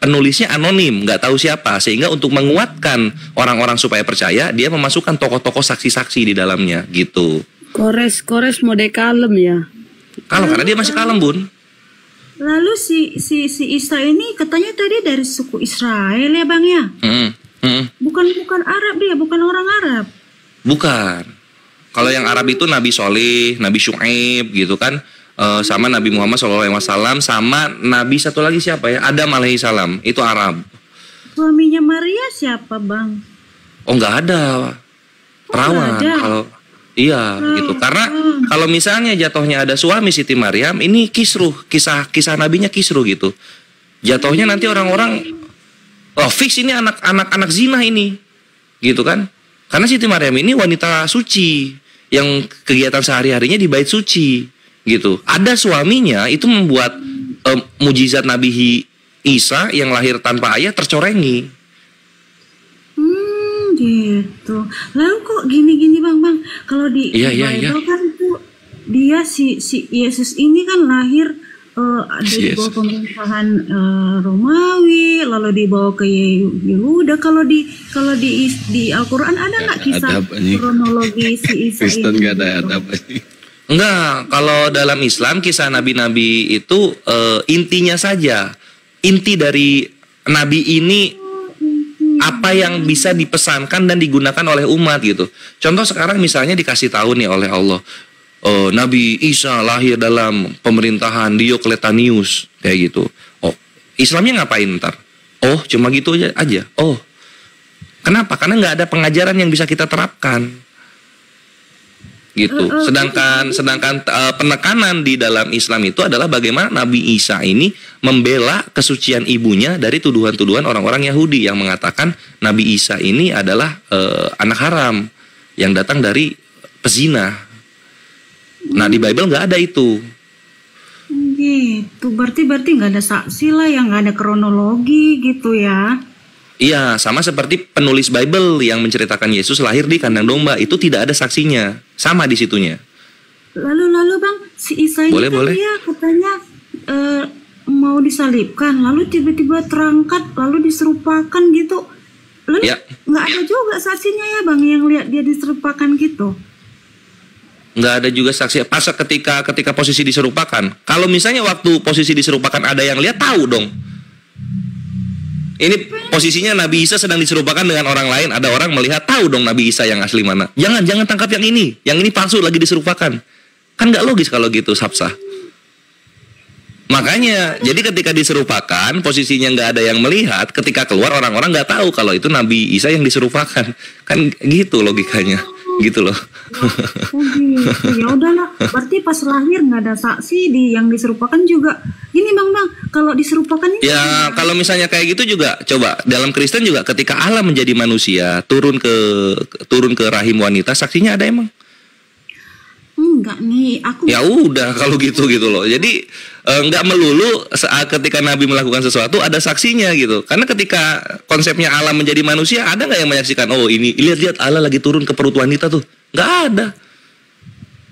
Speaker 3: penulisnya anonim, nggak tahu siapa. Sehingga untuk menguatkan orang-orang supaya percaya, dia memasukkan tokoh-tokoh saksi-saksi di dalamnya, gitu.
Speaker 10: Kores mode kalem ya?
Speaker 3: Kalem, karena dia masih kalem, Bun.
Speaker 9: Lalu si Isa ini katanya tadi dari suku Israel ya Bang ya? Bukan Arab dia, bukan orang Arab. Bukan.
Speaker 3: Kalau yang Arab itu Nabi Soleh, Nabi Syuaib gitu kan, sama Nabi Muhammad SAW, sama Nabi satu lagi siapa ya? Adam alaihissalam, itu Arab.
Speaker 9: Suaminya Maria siapa Bang?
Speaker 3: Oh nggak ada. Perawan. Kalau iya gitu. Karena kalau misalnya jatuhnya ada suami Siti Maryam, ini kisruh, kisah nabinya kisruh gitu. Jatuhnya nanti orang-orang fix ini anak zina ini, gitu kan? Karena Siti Maryam ini wanita suci yang kegiatan sehari-harinya di bait suci, gitu. Ada suaminya itu membuat mujizat Nabi Isa yang lahir tanpa ayah tercorengi.
Speaker 9: Gitu. Lalu kok gini Bang? Kalau di Bible kan tuh dia si Yesus ini kan lahir di bawah pemerintahan Romawi, lalu dibawa ke Yehuda. Kalau di Al-Quran ada nggak kisah kronologi si Isa
Speaker 8: Kristen
Speaker 9: ini?
Speaker 8: Gak ada apa sih?
Speaker 3: Enggak, kalau dalam Islam kisah nabi-nabi itu intinya saja. Inti dari nabi ini apa yang bisa dipesankan dan digunakan oleh umat gitu. Contoh sekarang misalnya dikasih tahu nih oleh Allah, Nabi Isa lahir dalam pemerintahan Diocletianus kayak gitu. Oh, Islamnya ngapain ntar? Oh, cuma gitu aja. Oh, kenapa? Karena nggak ada pengajaran yang bisa kita terapkan. Gitu. Sedangkan penekanan di dalam Islam itu adalah bagaimana Nabi Isa ini membela kesucian ibunya dari tuduhan-tuduhan orang-orang Yahudi yang mengatakan Nabi Isa ini adalah anak haram yang datang dari pezina. Nah di Bible nggak ada itu.
Speaker 9: Gitu, berarti nggak ada saksi lah, yang nggak ada kronologi gitu ya?
Speaker 3: Iya, sama seperti penulis Bible yang menceritakan Yesus lahir di kandang domba, itu tidak ada saksinya, sama di situnya.
Speaker 9: Lalu Bang, si Isa ini dia katanya mau disalibkan, lalu tiba-tiba terangkat, lalu diserupakan gitu. Lalu nggak ada juga saksinya ya Bang yang lihat dia diserupakan gitu?
Speaker 3: Nggak ada juga saksi pas ketika posisi diserupakan. Kalau misalnya waktu posisi diserupakan ada yang lihat, tahu dong. Ini posisinya Nabi Isa sedang diserupakan dengan orang lain, ada orang melihat, tahu dong Nabi Isa yang asli mana. Jangan tangkap yang ini palsu lagi diserupakan. Kan nggak logis kalau gitu, Hafsah. Makanya jadi ketika diserupakan posisinya nggak ada yang melihat, ketika keluar orang-orang nggak tahu kalau itu Nabi Isa yang diserupakan. Kan gitu logikanya. Gitu loh.
Speaker 9: Oh gitu. Ya udahlah, berarti pas lahir nggak ada saksi yang diserupakan juga. Ini Bang, kalau diserupakan ini?
Speaker 3: Ya, kalau misalnya kayak gitu juga, coba dalam Kristen juga ketika Allah menjadi manusia, turun ke rahim wanita, saksinya ada emang?
Speaker 9: Enggak nih, aku.
Speaker 3: Ya udah kalau gitu loh. Jadi enggak melulu saat ketika Nabi melakukan sesuatu ada saksinya gitu. Karena ketika konsepnya Allah menjadi manusia, ada nggak yang menyaksikan? Oh ini lihat Allah lagi turun ke perut wanita tuh? Nggak ada.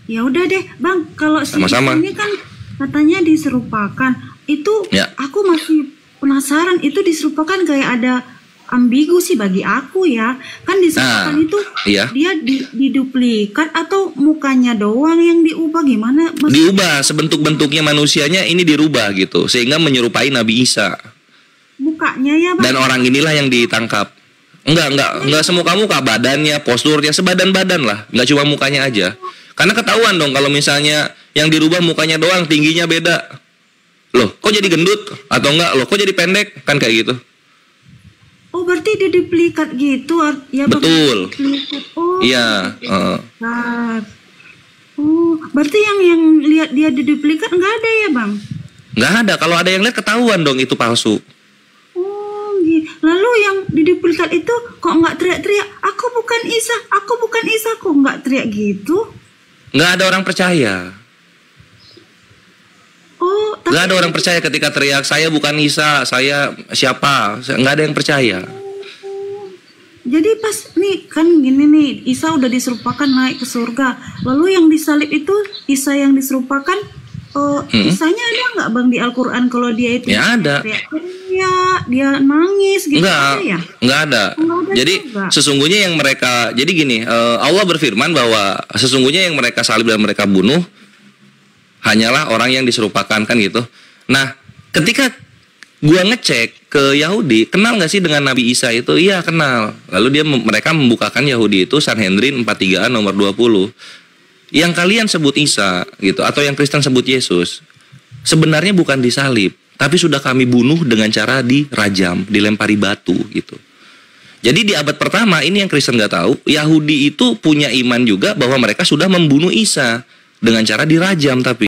Speaker 9: Ya udah deh, Bang. Kalau
Speaker 3: sama-sama
Speaker 9: ini kan katanya diserupakan. Itu
Speaker 3: ya.
Speaker 9: Aku masih penasaran, itu diserupakan kayak ada ambigu sih bagi aku ya. Kan diserupakan itu
Speaker 3: iya.
Speaker 9: Dia diduplikat atau mukanya doang yang diubah, gimana?
Speaker 3: Diubah, sebentuk-bentuknya manusianya ini dirubah gitu, sehingga menyerupai Nabi Isa.
Speaker 9: Mukanya ya, Bang.
Speaker 3: Dan orang inilah yang ditangkap. Enggak semuka-muka, badannya, posturnya, sebadan-badan lah. Enggak cuma mukanya aja. Karena ketahuan dong kalau misalnya yang dirubah mukanya doang, tingginya beda. Loh, kok jadi gendut? Atau enggak, loh, kok jadi pendek? Kan kayak gitu.
Speaker 9: Oh, berarti diduplikat gitu ya, Bang?
Speaker 3: Betul.
Speaker 9: Oh,
Speaker 3: iya.
Speaker 9: Oh, berarti yang lihat dia diduplikat nggak ada ya, Bang?
Speaker 3: Nggak ada. Kalau ada yang lihat ketahuan dong itu palsu.
Speaker 9: Oh, gitu. Lalu yang diduplikat itu kok nggak teriak-teriak, aku bukan Isa, kok nggak teriak gitu?
Speaker 3: Nggak ada orang percaya.
Speaker 9: Oh,
Speaker 3: nggak ada orang percaya ketika teriak, saya bukan Isa, saya siapa? Nggak ada yang percaya.
Speaker 9: Jadi pas nih kan gini nih, Isa udah diserupakan naik ke surga. Lalu yang disalib itu Isa yang diserupakan, Isanya ada nggak, Bang, di Al-Quran kalau dia itu?
Speaker 3: Ya ada.
Speaker 9: Dia nangis gitu.
Speaker 3: Nggak ada. Jadi juga. Sesungguhnya yang mereka, jadi gini, Allah berfirman bahwa sesungguhnya yang mereka salib dan mereka bunuh hanyalah orang yang diserupakan, kan gitu. Nah, ketika gua ngecek ke Yahudi, kenal nggak sih dengan Nabi Isa itu? Iya, kenal. Lalu mereka membukakan Yahudi itu Sanhedrin 43 nomor 20. Yang kalian sebut Isa gitu, atau yang Kristen sebut Yesus, sebenarnya bukan disalib, tapi sudah kami bunuh dengan cara dirajam, dilempari batu gitu. Jadi di abad pertama ini yang Kristen nggak tahu, Yahudi itu punya iman juga bahwa mereka sudah membunuh Isa dengan cara dirajam, tapi